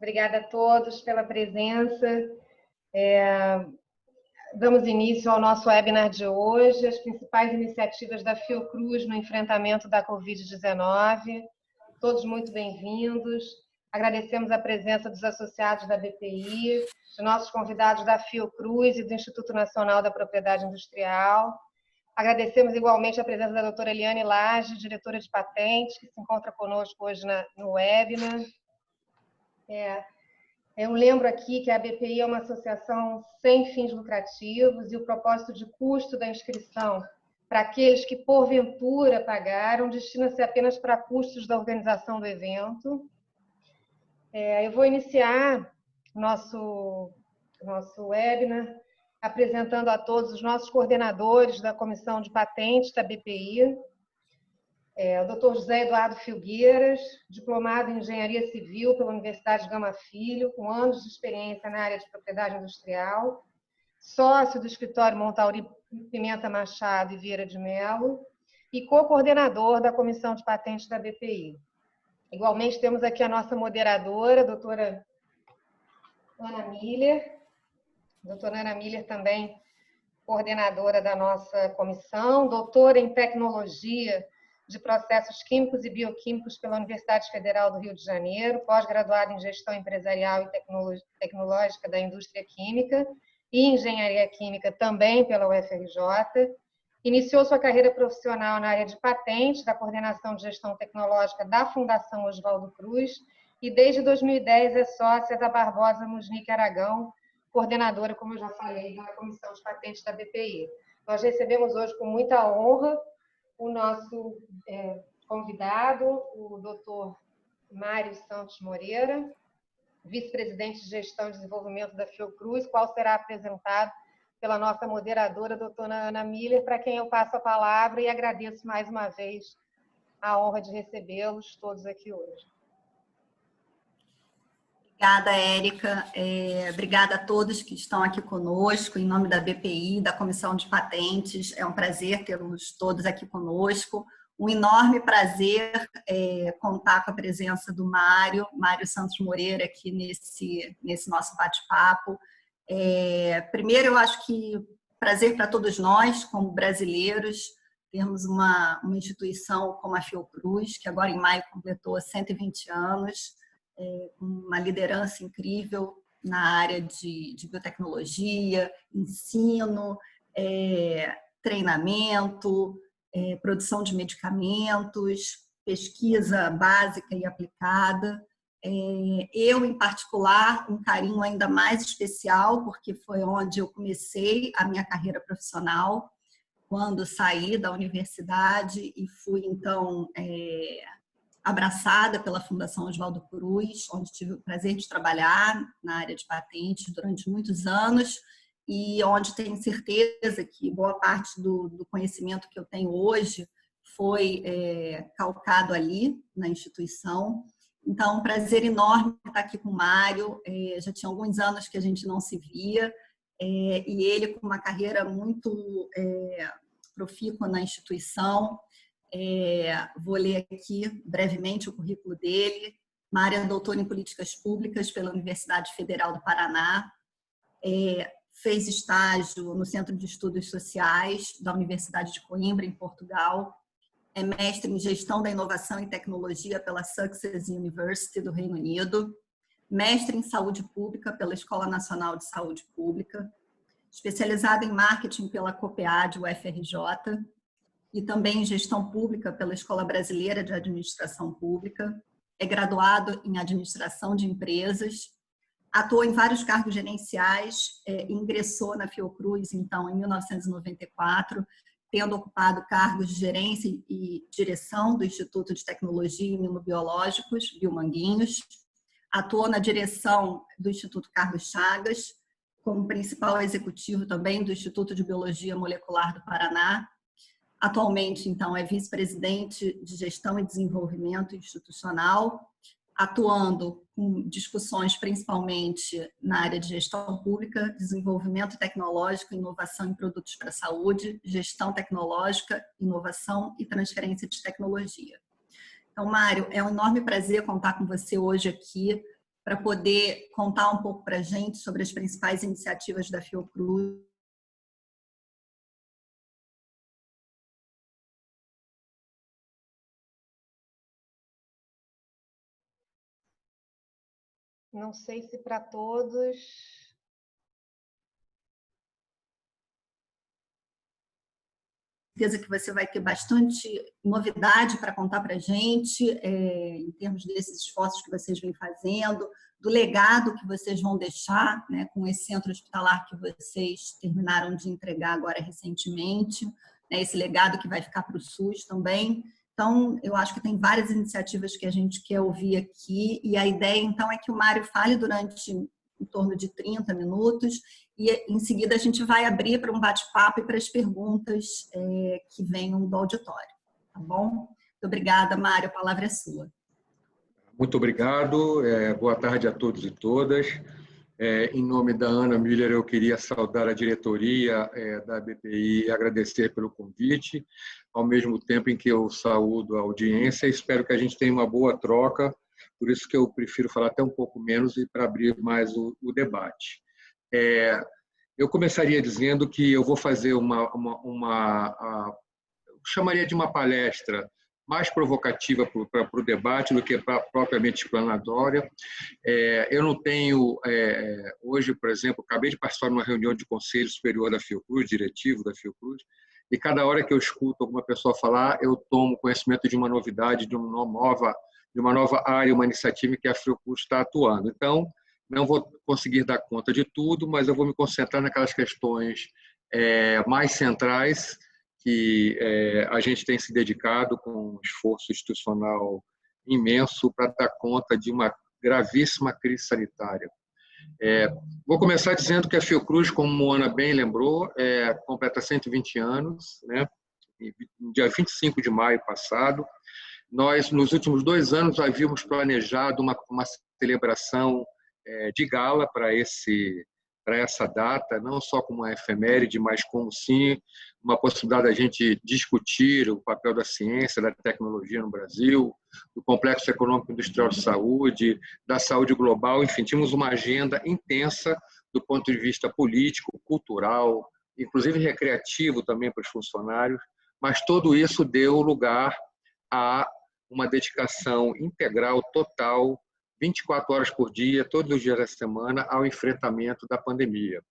Obrigada a todos pela presença. Damos início ao nosso webinar de hoje, as principais iniciativas da Fiocruz no enfrentamento da Covid-19. Todos muito bem-vindos. Agradecemos a presença dos associados da BPI, de nossos convidados da Fiocruz e do Instituto Nacional da Propriedade Industrial. Agradecemos igualmente a presença da doutora Eliane Lage, diretora de patentes, que se encontra conosco hoje no webinar. Eu lembro aqui que a BPI é uma associação sem fins lucrativos e o propósito de custo da inscrição para aqueles que, porventura, pagaram, destina-se apenas para custos da organização do evento. Eu vou iniciar nosso webinar apresentando a todos os nossos coordenadores da Comissão de Patentes da BPI. O Dr. José Eduardo Filgueiras, diplomado em Engenharia Civil pela Universidade Gama Filho, com anos de experiência na área de propriedade industrial, sócio do escritório Montauri Pimenta Machado e Vieira de Mello e co-coordenador da Comissão de Patentes da BPI. Igualmente temos aqui a nossa moderadora, a doutora Ana Miller. A doutora Ana Miller também coordenadora da nossa comissão, doutora em Tecnologia de Processos Químicos e Bioquímicos pela Universidade Federal do Rio de Janeiro, pós-graduada em Gestão Empresarial e Tecnológica da Indústria Química e Engenharia Química também pela UFRJ. Iniciou sua carreira profissional na área de patentes, da Coordenação de Gestão Tecnológica da Fundação Oswaldo Cruz e desde 2010 é sócia da Barbosa Musnic Aragão, coordenadora, como eu já falei, da Comissão de Patentes da BPI. Nós recebemos hoje com muita honra o nosso convidado, o Dr. Mário Santos Moreira, vice-presidente de Gestão e Desenvolvimento da Fiocruz, qual será apresentado pela nossa moderadora, doutora Ana Miller, para quem eu passo a palavra e agradeço mais uma vez a honra de recebê-los todos aqui hoje. Obrigada, Érica. Obrigada a todos que estão aqui conosco, em nome da BPI, da Comissão de Patentes. É um prazer tê-los todos aqui conosco. Um enorme prazer contar com a presença do Mário Santos Moreira aqui nesse nosso bate-papo. Primeiro, eu acho que prazer para todos nós, como brasileiros, termos uma instituição como a Fiocruz, que agora em maio completou 120 anos, com uma liderança incrível na área de biotecnologia, ensino, treinamento, produção de medicamentos, pesquisa básica e aplicada. Eu, em particular, um carinho ainda mais especial, porque foi onde eu comecei a minha carreira profissional, quando saí da universidade e fui, então, abraçada pela Fundação Oswaldo Cruz, onde tive o prazer de trabalhar na área de patentes durante muitos anos e onde tenho certeza que boa parte do conhecimento que eu tenho hoje foi calcado ali na instituição. Então, um prazer enorme estar aqui com o Mário. Já tinha alguns anos que a gente não se via e ele com uma carreira muito profícua na instituição. Vou ler aqui brevemente o currículo dele. Mário é doutor em Políticas Públicas pela Universidade Federal do Paraná. Fez estágio no Centro de Estudos Sociais da Universidade de Coimbra, em Portugal. É mestre em Gestão da Inovação e Tecnologia pela Sussex University do Reino Unido. Mestre em Saúde Pública pela Escola Nacional de Saúde Pública. Especializado em Marketing pela COPEAD, UFRJ. E também em Gestão Pública pela Escola Brasileira de Administração Pública. É graduado em Administração de Empresas. Atuou em vários cargos gerenciais, ingressou na Fiocruz, então, em 1994, tendo ocupado cargos de gerência e direção do Instituto de Tecnologia e Imunobiológicos, Biomanguinhos. Atuou na direção do Instituto Carlos Chagas, como principal executivo também do Instituto de Biologia Molecular do Paraná. Atualmente, então, é vice-presidente de Gestão e Desenvolvimento Institucional, atuando com discussões principalmente na área de gestão pública, desenvolvimento tecnológico, inovação em produtos para a saúde, gestão tecnológica, inovação e transferência de tecnologia. Então, Mário, é um enorme prazer contar com você hoje aqui para poder contar um pouco para a gente sobre as principais iniciativas da Fiocruz. Não sei se para todos. Certeza que você vai ter bastante novidade para contar para a gente, em termos desses esforços que vocês vêm fazendo, do legado que vocês vão deixar, né, com esse centro hospitalar que vocês terminaram de entregar agora recentemente, né, esse legado que vai ficar para o SUS também. Então, eu acho que tem várias iniciativas que a gente quer ouvir aqui, e a ideia, então, é que o Mário fale durante em torno de 30 minutos, e em seguida a gente vai abrir para um bate-papo e para as perguntas que venham do auditório, tá bom? Muito obrigada, Mário, a palavra é sua. Muito obrigado, boa tarde a todos e todas. Em nome da Ana Miller, eu queria saudar a diretoria da BPI e agradecer pelo convite, ao mesmo tempo em que eu saúdo a audiência. Espero que a gente tenha uma boa troca, por isso que eu prefiro falar até um pouco menos e para abrir mais o debate. Eu começaria dizendo que eu vou fazer chamaria de uma palestra mais provocativa para o debate do que propriamente explanatória. Eu não tenho, hoje, por exemplo, acabei de participar de uma reunião de Conselho Superior da Fiocruz, diretivo da Fiocruz, e cada hora que eu escuto alguma pessoa falar, eu tomo conhecimento de uma novidade, de uma nova área, uma iniciativa em que a Fiocruz está atuando. Então, não vou conseguir dar conta de tudo, mas eu vou me concentrar naquelas questões mais centrais que a gente tem se dedicado com um esforço institucional imenso para dar conta de uma gravíssima crise sanitária. Vou começar dizendo que a Fiocruz, como a Ana bem lembrou, completa 120 anos, né? No dia 25 de maio passado. Nós, nos últimos 2 anos, havíamos planejado uma celebração de gala para essa data, não só como uma efeméride, mas como, sim, uma possibilidade da gente discutir o papel da ciência, da tecnologia no Brasil, do complexo econômico industrial de saúde, da saúde global. Enfim, tínhamos uma agenda intensa do ponto de vista político, cultural, inclusive recreativo também para os funcionários, mas tudo isso deu lugar a uma dedicação integral, total, 24 horas por dia, todos os dias da semana, ao enfrentamento da pandemia.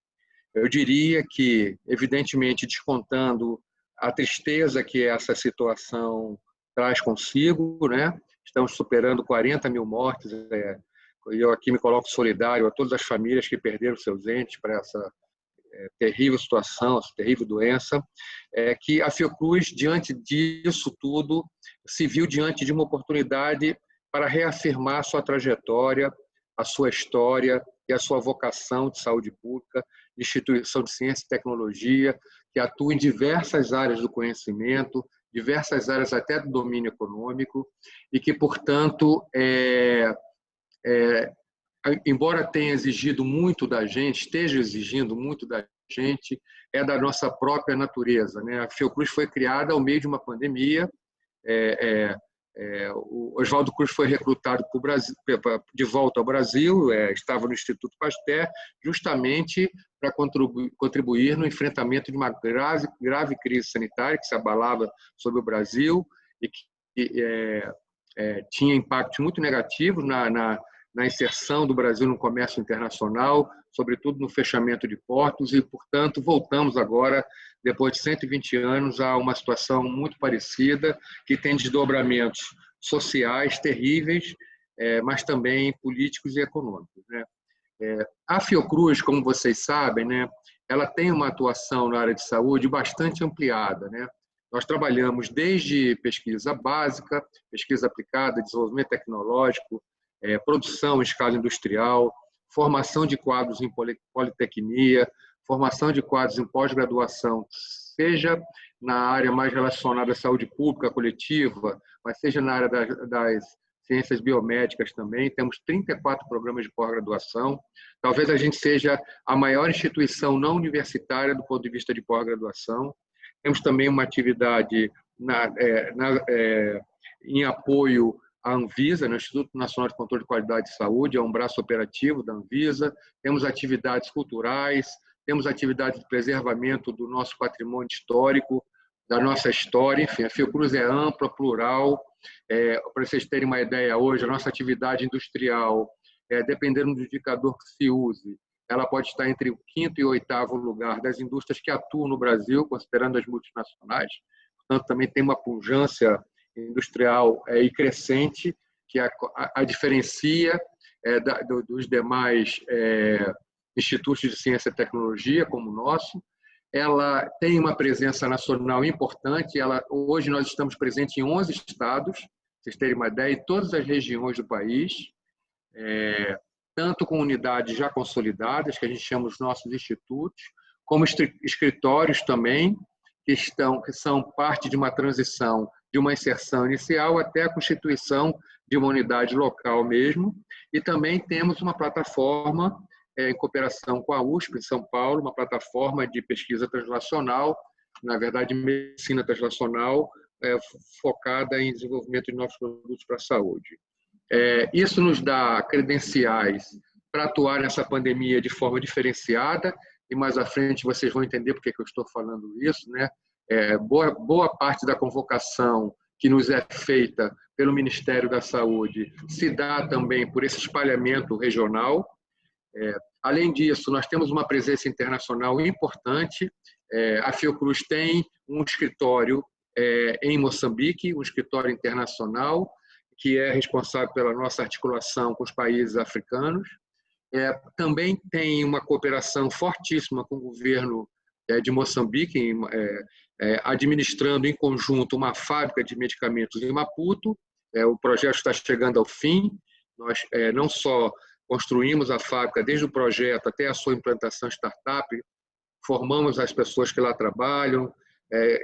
Eu diria que, evidentemente, descontando a tristeza que essa situação traz consigo, né? Estamos superando 40 mil mortes, e eu aqui me coloco solidário a todas as famílias que perderam seus entes para essa terrível situação, essa terrível doença, que a Fiocruz, diante disso tudo, se viu diante de uma oportunidade para reafirmar a sua trajetória, a sua história e a sua vocação de saúde pública, de instituição de ciência e tecnologia, que atua em diversas áreas do conhecimento, diversas áreas até do domínio econômico, e que, portanto, embora tenha exigido muito da gente, esteja exigindo muito da gente, é da nossa própria natureza, né? A Fiocruz foi criada ao meio de uma pandemia. O Oswaldo Cruz foi recrutado de volta ao Brasil, estava no Instituto Pasteur, justamente para contribuir no enfrentamento de uma grave crise sanitária que se abalava sobre o Brasil e que tinha impactos muito negativos na inserção do Brasil no comércio internacional, sobretudo no fechamento de portos, e, portanto, voltamos agora, depois de 120 anos, a uma situação muito parecida, que tem desdobramentos sociais terríveis, mas também políticos e econômicos, né? A Fiocruz, como vocês sabem, né, ela tem uma atuação na área de saúde bastante ampliada, né? Nós trabalhamos desde pesquisa básica, pesquisa aplicada, desenvolvimento tecnológico, produção em escala industrial, formação de quadros em politecnia, formação de quadros em pós-graduação, seja na área mais relacionada à saúde pública coletiva, mas seja na área das ciências biomédicas também. Temos 34 programas de pós-graduação. Talvez a gente seja a maior instituição não universitária do ponto de vista de pós-graduação. Temos também uma atividade em apoio a Anvisa, no Instituto Nacional de Controle de Qualidade de Saúde, é um braço operativo da Anvisa. Temos atividades culturais, temos atividades de preservamento do nosso patrimônio histórico, da nossa história. Enfim, a Fiocruz é ampla, plural. Para vocês terem uma ideia, hoje, a nossa atividade industrial, dependendo do indicador que se use, ela pode estar entre o 5º e o 8º lugar das indústrias que atuam no Brasil, considerando as multinacionais. Portanto, também tem uma pujança industrial e crescente que a diferencia dos demais institutos de ciência e tecnologia, como o nosso. Ela tem uma presença nacional importante. Hoje nós estamos presentes em 11 estados, para vocês terem uma ideia, em todas as regiões do país, tanto com unidades já consolidadas, que a gente chama os nossos institutos, como escritórios também, que são parte de uma transição de uma inserção inicial até a constituição de uma unidade local mesmo. E também temos uma plataforma em cooperação com a USP, em São Paulo, uma plataforma de pesquisa translacional, na verdade, medicina translacional, focada em desenvolvimento de novos produtos para a saúde. Isso nos dá credenciais para atuar nessa pandemia de forma diferenciada, e mais à frente vocês vão entender por que eu estou falando isso, né? Boa parte da convocação que nos é feita pelo Ministério da Saúde se dá também por esse espalhamento regional. Além disso, nós temos uma presença internacional importante. A Fiocruz tem um escritório em Moçambique, um escritório internacional, que é responsável pela nossa articulação com os países africanos. Também tem uma cooperação fortíssima com o governo de Moçambique, administrando em conjunto uma fábrica de medicamentos em Maputo. O projeto está chegando ao fim. Nós não só construímos a fábrica desde o projeto até a sua implantação startup, formamos as pessoas que lá trabalham,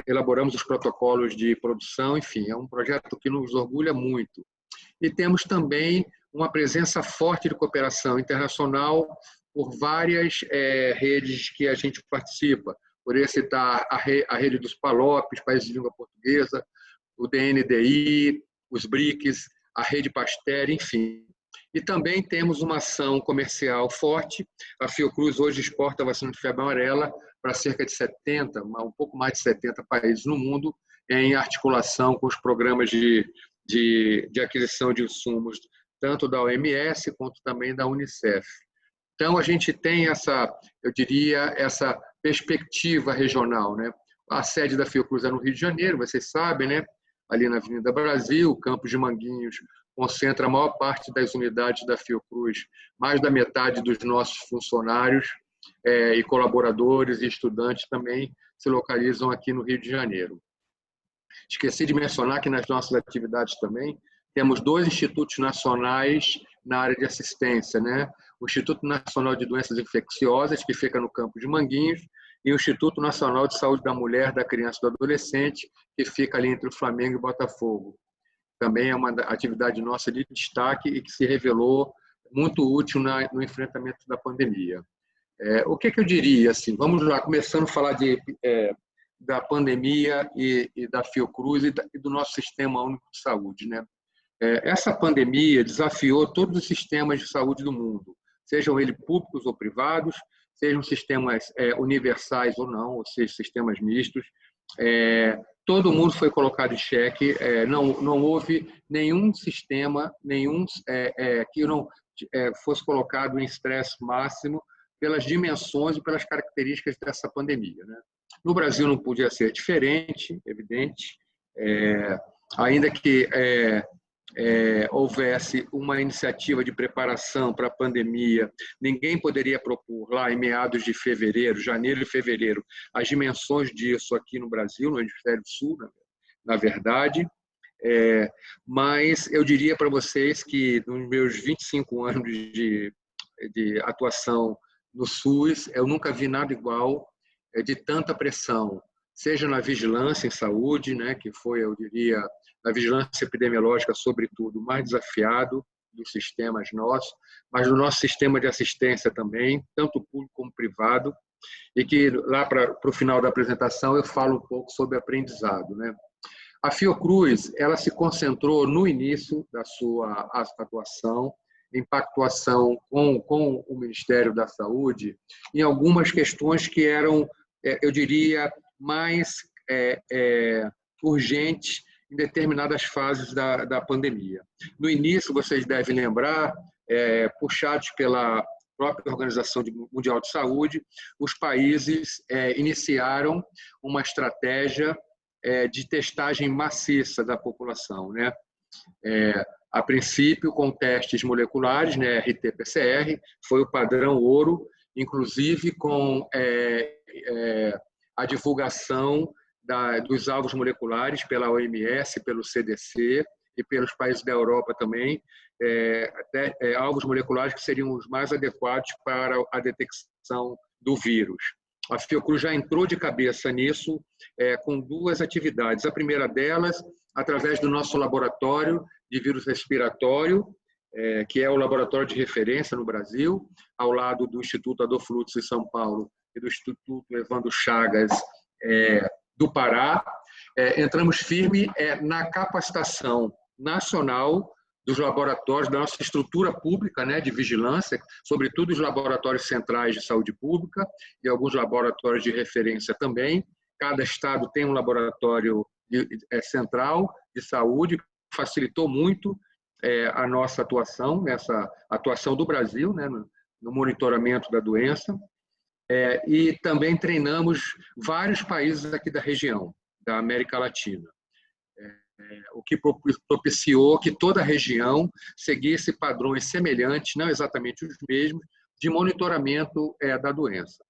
elaboramos os protocolos de produção, enfim, é um projeto que nos orgulha muito. E temos também uma presença forte de cooperação internacional por várias redes que a gente participa. Poderia citar a rede dos PALOPs, países de língua portuguesa, o DNDI, os BRICS, a rede Pasteur, enfim. E também temos uma ação comercial forte. A Fiocruz hoje exporta a vacina de febre amarela para cerca de 70, um pouco mais de 70 países no mundo, em articulação com os programas de aquisição de insumos, tanto da OMS quanto também da Unicef. Então, a gente tem eu diria, essa perspectiva regional, né? A sede da Fiocruz é no Rio de Janeiro, vocês sabem, né? Ali na Avenida Brasil, Campos de Manguinhos concentra a maior parte das unidades da Fiocruz, mais da metade dos nossos funcionários e colaboradores e estudantes também se localizam aqui no Rio de Janeiro. Esqueci de mencionar que nas nossas atividades também temos 2 institutos nacionais na área de assistência, né? O Instituto Nacional de Doenças Infecciosas, que fica no Campo de Manguinhos, e o Instituto Nacional de Saúde da Mulher, da Criança e do Adolescente, que fica ali entre o Flamengo e Botafogo. Também é uma atividade nossa de destaque e que se revelou muito útil no enfrentamento da pandemia. O que eu diria? Assim, vamos lá, começando a falar da pandemia e da Fiocruz e do nosso Sistema Único de Saúde, né? Essa pandemia desafiou todos os sistemas de saúde do mundo, sejam eles públicos ou privados, sejam sistemas universais ou não, ou seja, sistemas mistos. Todo mundo foi colocado em xeque, não houve nenhum sistema, que não fosse colocado em estresse máximo pelas dimensões e pelas características dessa pandemia, né? No Brasil não podia ser diferente, evidente, ainda que houvesse uma iniciativa de preparação para a pandemia, ninguém poderia propor lá em meados de fevereiro, janeiro e fevereiro, as dimensões disso aqui no Brasil, no Hemisfério Sul, na verdade. Mas eu diria para vocês que nos meus 25 anos de atuação no SUS, eu nunca vi nada igual, de tanta pressão, seja na vigilância em saúde, né, que foi, eu diria, na vigilância epidemiológica, sobretudo, mais desafiado dos sistemas nossos, mas no nosso sistema de assistência também, tanto público como privado, e que lá para o final da apresentação eu falo um pouco sobre aprendizado, né? A Fiocruz, ela se concentrou no início da sua atuação, em pactuação com o Ministério da Saúde, em algumas questões que eram, eu diria, mais urgentes em determinadas fases da pandemia. No início, vocês devem lembrar, puxados pela própria Organização Mundial de Saúde, os países iniciaram uma estratégia de testagem maciça da população, né? A princípio, com testes moleculares, né, RT-PCR, foi o padrão ouro, inclusive com a divulgação dos alvos moleculares pela OMS, pelo CDC e pelos países da Europa também, alvos moleculares que seriam os mais adequados para a detecção do vírus. A Fiocruz já entrou de cabeça nisso com duas atividades. A primeira delas, através do nosso laboratório de vírus respiratório, que é o laboratório de referência no Brasil, ao lado do Instituto Adolfo Lutz em São Paulo e do Instituto Evandro Chagas do Pará. Entramos firme na capacitação nacional dos laboratórios, da nossa estrutura pública, né, de vigilância, sobretudo os laboratórios centrais de saúde pública e alguns laboratórios de referência também. Cada estado tem um laboratório central de saúde, facilitou muito a nossa atuação, nessa atuação do Brasil, né, no monitoramento da doença. E também treinamos vários países aqui da região, da América Latina. O que propiciou que toda a região seguisse padrões semelhantes, não exatamente os mesmos, de monitoramento da doença.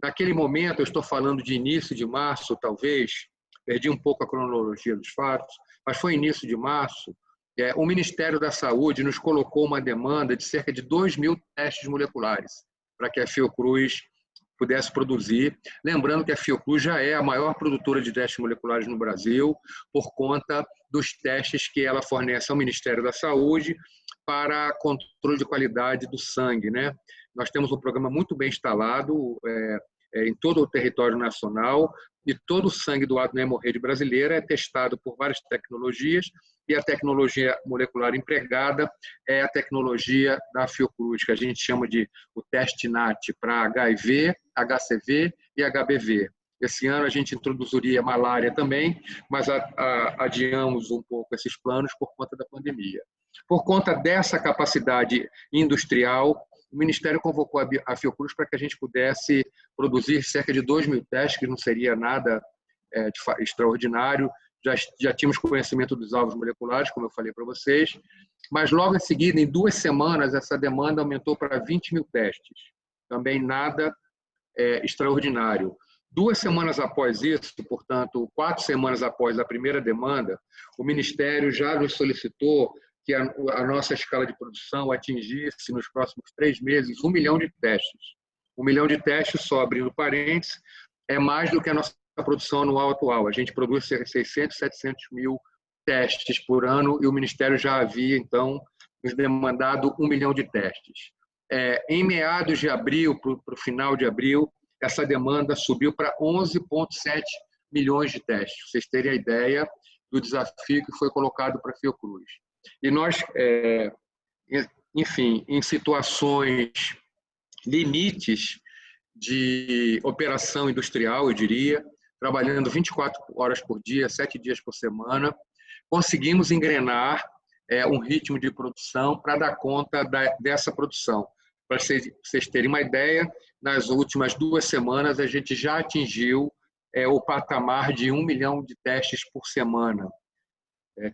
Naquele momento, eu estou falando de início de março, talvez, perdi um pouco a cronologia dos fatos, mas foi início de março, o Ministério da Saúde nos colocou uma demanda de cerca de 2.000 testes moleculares para que a Fiocruz pudesse produzir. Lembrando que a Fiocruz já é a maior produtora de testes moleculares no Brasil, por conta dos testes que ela fornece ao Ministério da Saúde para controle de qualidade do sangue, né? Nós temos um programa muito bem instalado em todo o território nacional, e todo o sangue doado na hemorragia brasileira é testado por várias tecnologias, e a tecnologia molecular empregada é a tecnologia da Fiocruz, que a gente chama de o teste NAT para HIV, HCV e HBV. Esse ano a gente introduziria malária também, mas adiamos um pouco esses planos por conta da pandemia. Por conta dessa capacidade industrial, o Ministério convocou a Fiocruz para que a gente pudesse produzir cerca de 2.000 testes, que não seria nada extraordinário. Já tínhamos conhecimento dos alvos moleculares, como eu falei para vocês, mas logo em seguida, em 2 semanas, essa demanda aumentou para 20.000 testes. Também nada extraordinário. 2 semanas após isso, portanto, 4 semanas após a primeira demanda, o Ministério já nos solicitou que a nossa escala de produção atingisse, nos próximos 3 meses, 1 milhão de testes. 1 milhão de testes, só abrindo parênteses, é mais do que a nossa produção anual atual. A gente produz cerca de 600, 700 mil testes por ano e o Ministério já havia, então, nos demandado 1 milhão de testes. Em meados de abril, para o final de abril, essa demanda subiu para 11,7 milhões de testes. Para vocês terem a ideia do desafio que foi colocado para a Fiocruz. E nós, enfim, em situações limites de operação industrial, eu diria, trabalhando 24 horas por dia, 7 dias por semana, conseguimos engrenar um ritmo de produção para dar conta dessa produção. Para vocês terem uma ideia, nas últimas 2 semanas a gente já atingiu o patamar de 1 milhão de testes por semana,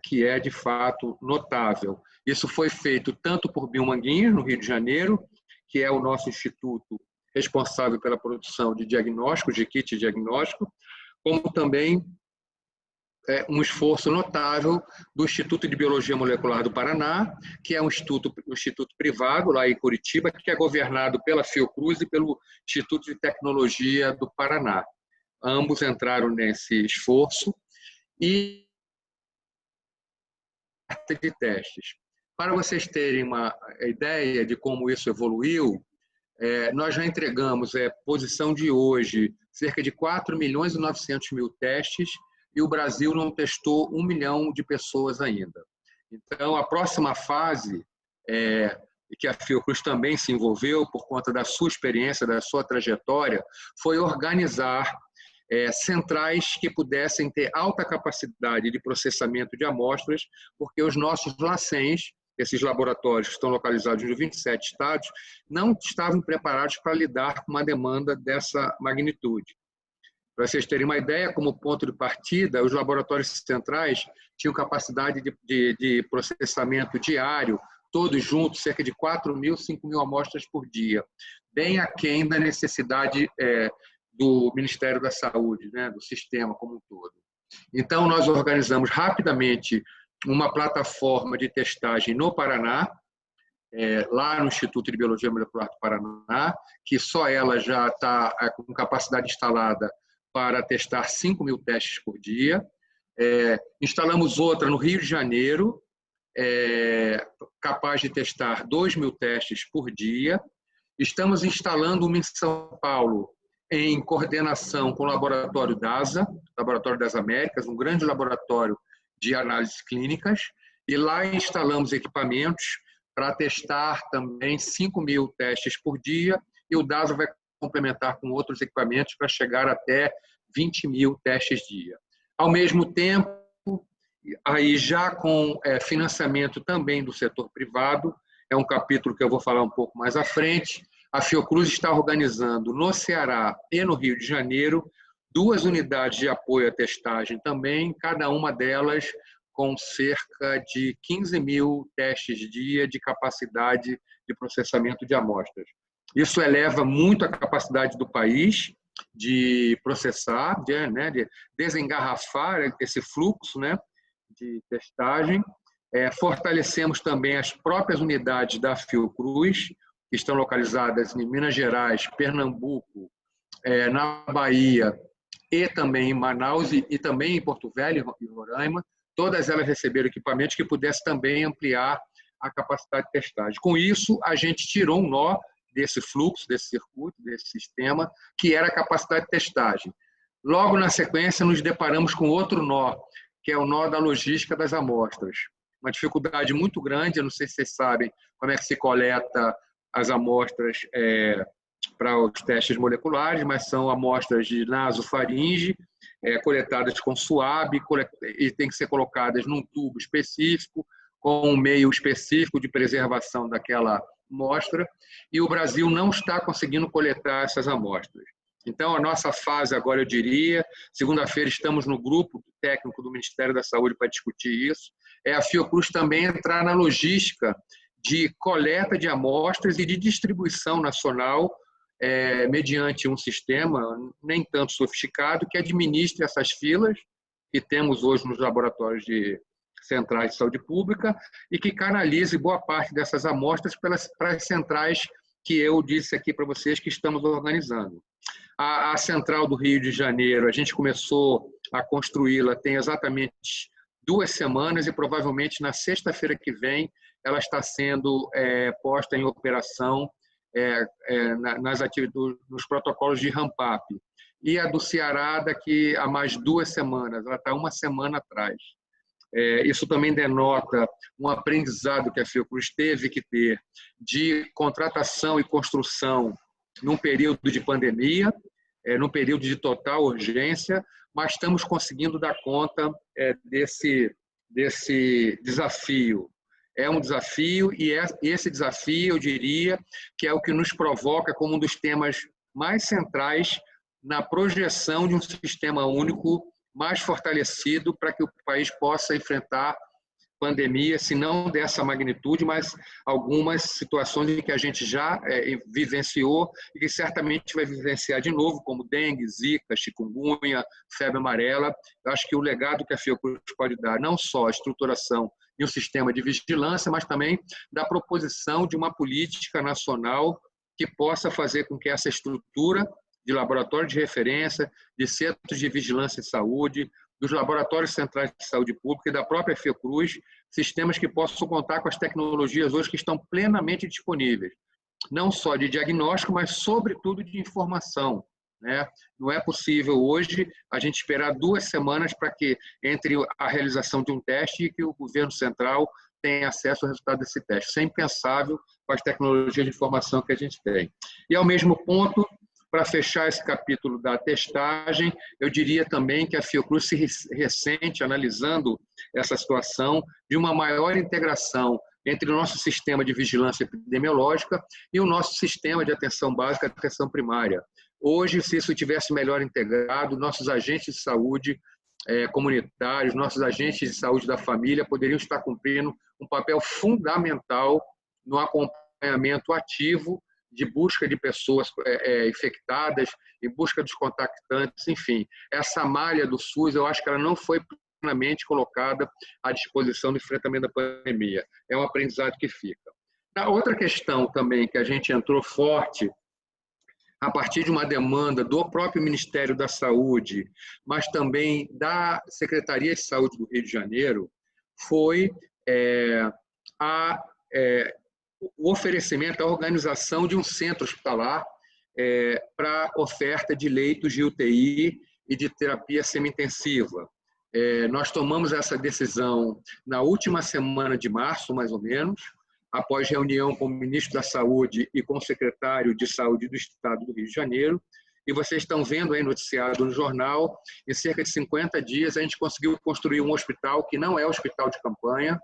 que é, de fato, notável. Isso foi feito tanto por Biomanguinhos, no Rio de Janeiro, que é o nosso instituto responsável pela produção de diagnósticos, de kit diagnóstico, como também um esforço notável do Instituto de Biologia Molecular do Paraná, que é um instituto privado lá em Curitiba, que é governado pela Fiocruz e pelo Instituto de Tecnologia do Paraná. Ambos entraram nesse esforço e de testes. Para vocês terem uma ideia de como isso evoluiu, nós já entregamos, posição de hoje, cerca de 4.900.000 testes e o Brasil não testou 1 milhão de pessoas ainda. Então, a próxima fase, que a Fiocruz também se envolveu por conta da sua experiência, da sua trajetória, foi organizar centrais que pudessem ter alta capacidade de processamento de amostras, porque os nossos LACENs, esses laboratórios que estão localizados nos 27 estados, não estavam preparados para lidar com uma demanda dessa magnitude. Para vocês terem uma ideia, como ponto de partida, os laboratórios centrais tinham capacidade de processamento diário, todos juntos, cerca de 4.000, 5.000 amostras por dia, bem aquém da necessidade do Ministério da Saúde, né, do sistema como um todo. Então, nós organizamos rapidamente uma plataforma de testagem no Paraná, lá no Instituto de Biologia Molecular do Paraná, que só ela já está com capacidade instalada para testar 5.000 testes por dia. Instalamos outra no Rio de Janeiro, capaz de testar 2.000 testes por dia. Estamos instalando uma em São Paulo, em coordenação com o Laboratório DASA, Laboratório das Américas, um grande laboratório de análises clínicas, e lá instalamos equipamentos para testar também 5.000 testes por dia, e o DASA vai complementar com outros equipamentos para chegar até 20.000 testes dia. Ao mesmo tempo, aí já com financiamento também do setor privado, é um capítulo que eu vou falar um pouco mais à frente, a Fiocruz está organizando no Ceará e no Rio de Janeiro 2 unidades de apoio à testagem também, cada uma delas com cerca de 15.000 testes dia de capacidade de processamento de amostras. Isso eleva muito a capacidade do país de processar, de desengarrafar esse fluxo, né, de testagem. Fortalecemos também as próprias unidades da Fiocruz, que estão localizadas em Minas Gerais, Pernambuco, na Bahia e também em Manaus e também em Porto Velho e Roraima. Todas elas receberam equipamentos que pudessem também ampliar a capacidade de testagem. Com isso, a gente tirou um nó desse fluxo, desse circuito, desse sistema, que era a capacidade de testagem. Logo na sequência, nos deparamos com outro nó, que é o nó da logística das amostras. Uma dificuldade muito grande, eu não sei se vocês sabem como é que se coleta as amostras para os testes moleculares, mas são amostras de nasofaringe, coletadas com suave, e tem que ser colocadas num tubo específico, com um meio específico de preservação daquela amostra, e o Brasil não está conseguindo coletar essas amostras. Então, a nossa fase agora, eu diria, segunda-feira estamos no grupo técnico do Ministério da Saúde para discutir isso, a Fiocruz também entrar na logística de coleta de amostras e de distribuição nacional mediante um sistema nem tanto sofisticado que administre essas filas que temos hoje nos laboratórios de centrais de saúde pública e que canalize boa parte dessas amostras para as centrais que eu disse aqui para vocês que estamos organizando. A central do Rio de Janeiro, a gente começou a construí-la tem exatamente 2 semanas e provavelmente na sexta-feira que vem ela está sendo posta em operação nas atividades, nos protocolos de ramp-up. E a do Ceará daqui a mais 2 semanas, ela está 1 semana atrás. Isso também denota um aprendizado que a Fiocruz teve que ter de contratação e construção num período de pandemia, num período de total urgência, mas estamos conseguindo dar conta desse desafio. É um desafio e esse desafio, eu diria, que é o que nos provoca como um dos temas mais centrais na projeção de um sistema único mais fortalecido para que o país possa enfrentar pandemia, se não dessa magnitude, mas algumas situações em que a gente já vivenciou e que certamente vai vivenciar de novo, como dengue, zika, chikungunya, febre amarela. Eu acho que o legado que a Fiocruz pode dar, não só a estruturação de um sistema de vigilância, mas também da proposição de uma política nacional que possa fazer com que essa estrutura de laboratório de referência, de centros de vigilância em saúde, dos laboratórios centrais de saúde pública e da própria Fiocruz, sistemas que possam contar com as tecnologias hoje que estão plenamente disponíveis, não só de diagnóstico, mas sobretudo de informação. né? Não é possível hoje a gente esperar 2 semanas para que entre a realização de um teste e que o governo central tenha acesso ao resultado desse teste. Isso é impensável com as tecnologias de informação que a gente tem. E, ao mesmo ponto, para fechar esse capítulo da testagem, eu diria também que a Fiocruz se ressente, analisando essa situação, de uma maior integração entre o nosso sistema de vigilância epidemiológica e o nosso sistema de atenção básica e atenção primária. Hoje, se isso tivesse melhor integrado, nossos agentes de saúde comunitários, nossos agentes de saúde da família poderiam estar cumprindo um papel fundamental no acompanhamento ativo de busca de pessoas infectadas, em busca dos contactantes, enfim. Essa malha do SUS, eu acho que ela não foi plenamente colocada à disposição do enfrentamento da pandemia. É um aprendizado que fica. A outra questão também que a gente entrou forte, a partir de uma demanda do próprio Ministério da Saúde, mas também da Secretaria de Saúde do Rio de Janeiro, foi o oferecimento, a organização de um centro hospitalar para oferta de leitos de UTI e de terapia semi-intensiva. Nós tomamos essa decisão na última semana de março, mais ou menos, após reunião com o ministro da Saúde e com o secretário de Saúde do Estado do Rio de Janeiro. E vocês estão vendo aí noticiado no jornal, em cerca de 50 dias a gente conseguiu construir um hospital que não é hospital de campanha,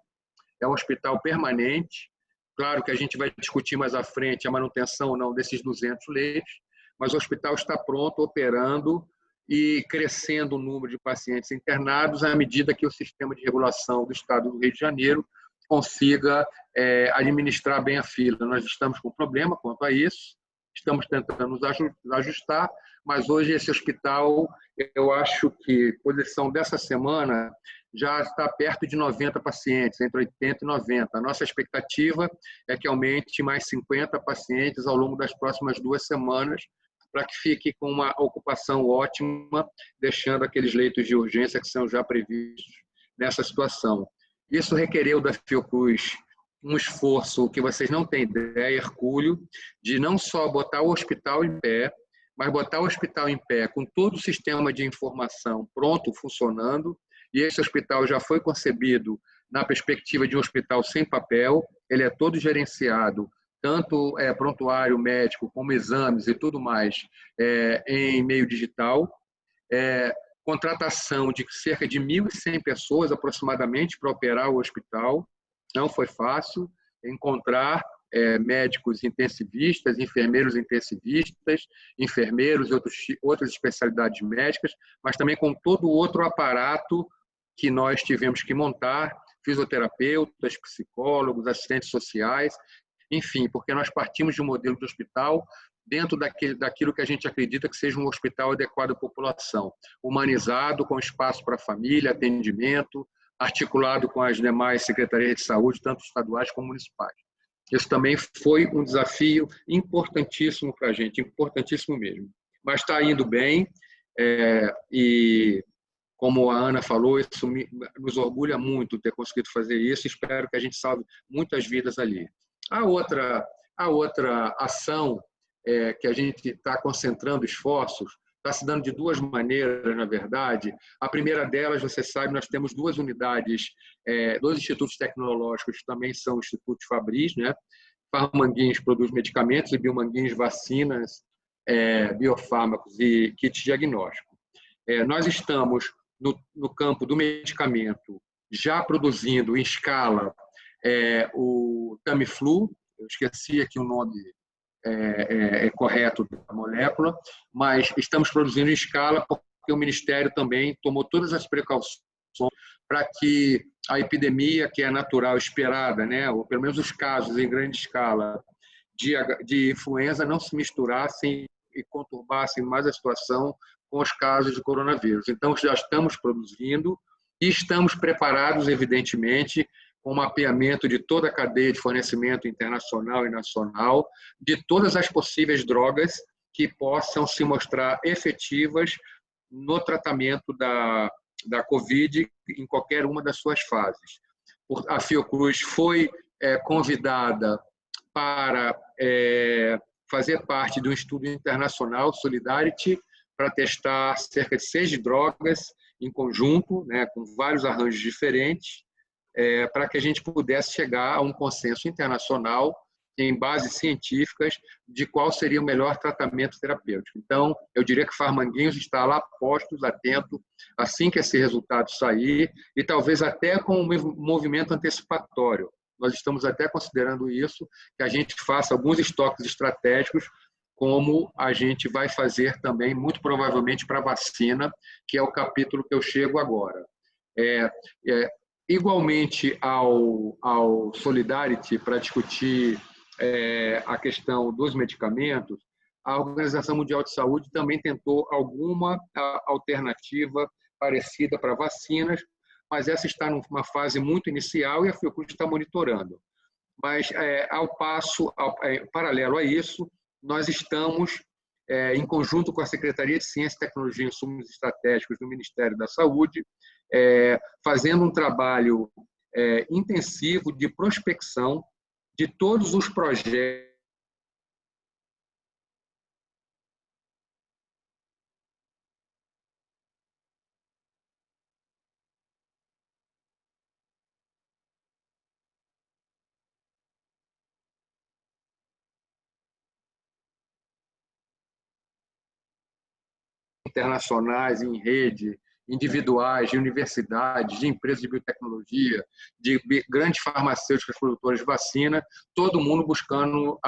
é um hospital permanente. Claro que a gente vai discutir mais à frente a manutenção ou não desses 200 leitos, mas o hospital está pronto, operando e crescendo o número de pacientes internados à medida que o sistema de regulação do Estado do Rio de Janeiro consiga administrar bem a fila. Nós estamos com problema quanto a isso, estamos tentando nos ajustar, mas hoje esse hospital, eu acho que, posição dessa semana, já está perto de 90 pacientes, entre 80 e 90. A nossa expectativa é que aumente mais 50 pacientes ao longo das próximas 2 semanas, para que fique com uma ocupação ótima, deixando aqueles leitos de urgência que são já previstos nessa situação. Isso requereu da Fiocruz um esforço que vocês não têm ideia, hercúleo, de não só botar o hospital em pé, mas botar o hospital em pé com todo o sistema de informação pronto, funcionando. E esse hospital já foi concebido na perspectiva de um hospital sem papel, ele é todo gerenciado, tanto prontuário médico, como exames e tudo mais, em meio digital. Contratação de cerca de 1.100 pessoas aproximadamente para operar o hospital. Não foi fácil encontrar médicos intensivistas, enfermeiros intensivistas, enfermeiros e outras especialidades médicas, mas também com todo o outro aparato que nós tivemos que montar, fisioterapeutas, psicólogos, assistentes sociais, enfim, porque nós partimos de um modelo de hospital dentro daquilo que a gente acredita que seja um hospital adequado à população, humanizado, com espaço para a família, atendimento, articulado com as demais secretarias de saúde, tanto estaduais como municipais. Isso também foi um desafio importantíssimo para a gente, importantíssimo mesmo. Mas está indo bem e, como a Ana falou, isso nos orgulha muito ter conseguido fazer isso. Espero que a gente salve muitas vidas ali. A outra ação que a gente está concentrando esforços está se dando de 2 maneiras, na verdade. A primeira delas, você sabe, nós temos 2 unidades, 2 institutos tecnológicos que também são institutos Fabris, né? Farmanguins produz medicamentos e Biomanguins vacinas, biofármacos e kits diagnósticos. Nós estamos no campo do medicamento já produzindo em escala o Tamiflu, eu esqueci aqui o nome correto da molécula, mas estamos produzindo em escala porque o Ministério também tomou todas as precauções para que a epidemia, que é natural, esperada, né, ou pelo menos os casos em grande escala de influenza, não se misturassem e conturbassem mais a situação com os casos de coronavírus. Então, já estamos produzindo e estamos preparados, evidentemente, com o mapeamento de toda a cadeia de fornecimento internacional e nacional, de todas as possíveis drogas que possam se mostrar efetivas no tratamento da Covid em qualquer uma das suas fases. A Fiocruz foi convidada para fazer parte de um estudo internacional, Solidarity, para testar cerca de 6 drogas em conjunto, né, com vários arranjos diferentes, para que a gente pudesse chegar a um consenso internacional em bases científicas de qual seria o melhor tratamento terapêutico. Então, eu diria que Farmanguinhos está lá postos, atento, assim que esse resultado sair, e talvez até com um movimento antecipatório. Nós estamos até considerando isso, que a gente faça alguns estoques estratégicos, como a gente vai fazer também, muito provavelmente, para a vacina, que é o capítulo que eu chego agora. Igualmente ao Solidarity, para discutir a questão dos medicamentos, a Organização Mundial de Saúde também tentou alguma alternativa parecida para vacinas, mas essa está numa fase muito inicial e a Fiocruz está monitorando. Mas, paralelo a isso, nós estamos, em conjunto com a Secretaria de Ciência, Tecnologia e Insumos Estratégicos do Ministério da Saúde, fazendo um trabalho intensivo de prospecção de todos os projetos internacionais em rede, individuais, de universidades, de empresas de biotecnologia, de grandes farmacêuticas produtoras de vacina, todo mundo buscando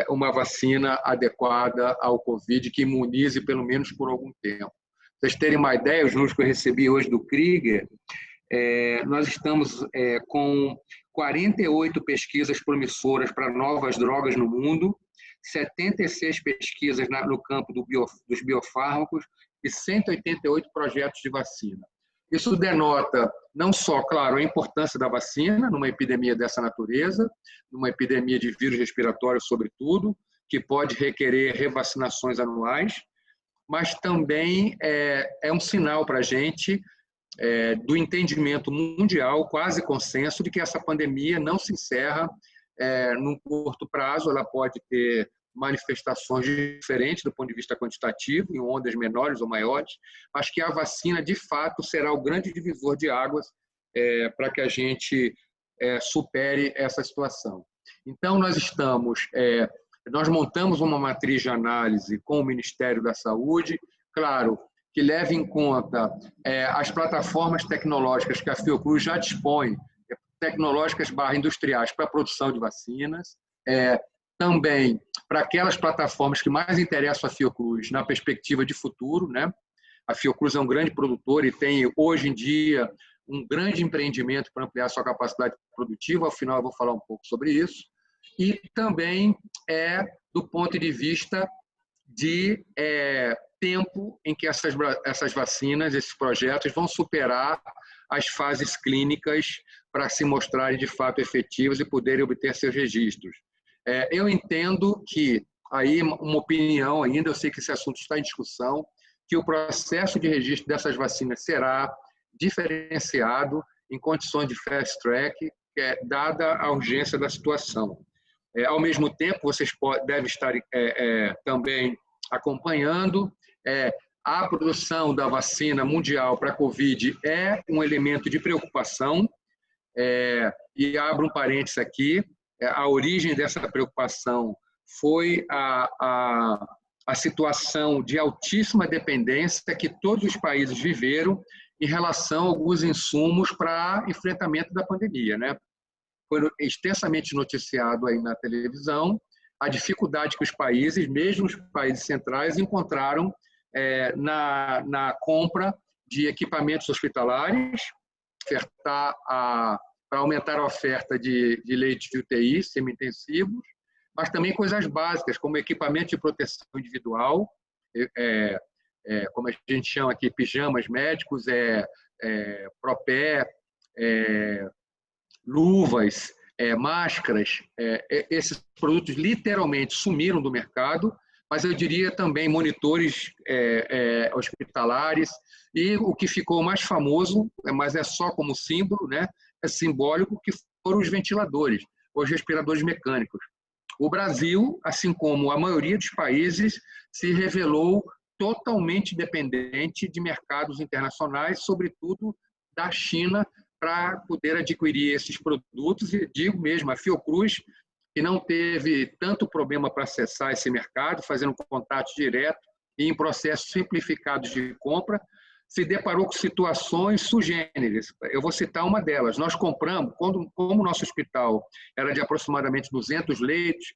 uma vacina adequada ao Covid, que imunize pelo menos por algum tempo. Para vocês terem uma ideia, os números que eu recebi hoje do Krieger, nós estamos com 48 pesquisas promissoras para novas drogas no mundo, 76 pesquisas no campo dos biofármacos e 188 projetos de vacina. Isso denota não só, claro, a importância da vacina numa epidemia dessa natureza, numa epidemia de vírus respiratório, sobretudo, que pode requerer revacinações anuais, mas também é um sinal para a gente do entendimento mundial, quase consenso, de que essa pandemia não se encerra num curto prazo. Ela pode ter manifestações diferentes do ponto de vista quantitativo, em ondas menores ou maiores, mas que a vacina, de fato, será o grande divisor de águas para que a gente supere essa situação. Então, nós montamos uma matriz de análise com o Ministério da Saúde, claro, que leve em conta as plataformas tecnológicas que a Fiocruz já dispõe, tecnológicas /industriais para a produção de vacinas, também para aquelas plataformas que mais interessam a Fiocruz na perspectiva de futuro, né? A Fiocruz é um grande produtor e tem, hoje em dia, um grande empreendimento para ampliar sua capacidade produtiva, ao final eu vou falar um pouco sobre isso, e também do ponto de vista de tempo em que essas vacinas, esses projetos vão superar as fases clínicas para se mostrarem de fato efetivas e poderem obter seus registros. Eu entendo que, aí uma opinião ainda, eu sei que esse assunto está em discussão, que o processo de registro dessas vacinas será diferenciado em condições de fast track, dada a urgência da situação. Ao mesmo tempo, vocês devem estar também acompanhando, a produção da vacina mundial para a Covid é um elemento de preocupação, e abro um parênteses aqui, a origem dessa preocupação foi a situação de altíssima dependência que todos os países viveram em relação a alguns insumos para enfrentamento da pandemia, né? Foi extensamente noticiado aí na televisão a dificuldade que os países, mesmo os países centrais, encontraram na compra de equipamentos hospitalares, para aumentar a oferta de leitos de UTI semi-intensivos, mas também coisas básicas, como equipamento de proteção individual, como a gente chama aqui, pijamas médicos, propé, luvas, máscaras. Esses produtos literalmente sumiram do mercado, mas eu diria também monitores hospitalares, e o que ficou mais famoso, mas é só como símbolo, né? É simbólico, que foram os ventiladores, os respiradores mecânicos, O Brasil, assim como a maioria dos países, se revelou totalmente dependente de mercados internacionais, sobretudo da China, para poder adquirir esses produtos. E digo mesmo, a Fiocruz, que não teve tanto problema para acessar esse mercado, fazendo contato direto e em processos simplificados de compra, se deparou com situações sui generis. Eu vou citar uma delas. Nós compramos, como o nosso hospital era de aproximadamente 200 leitos,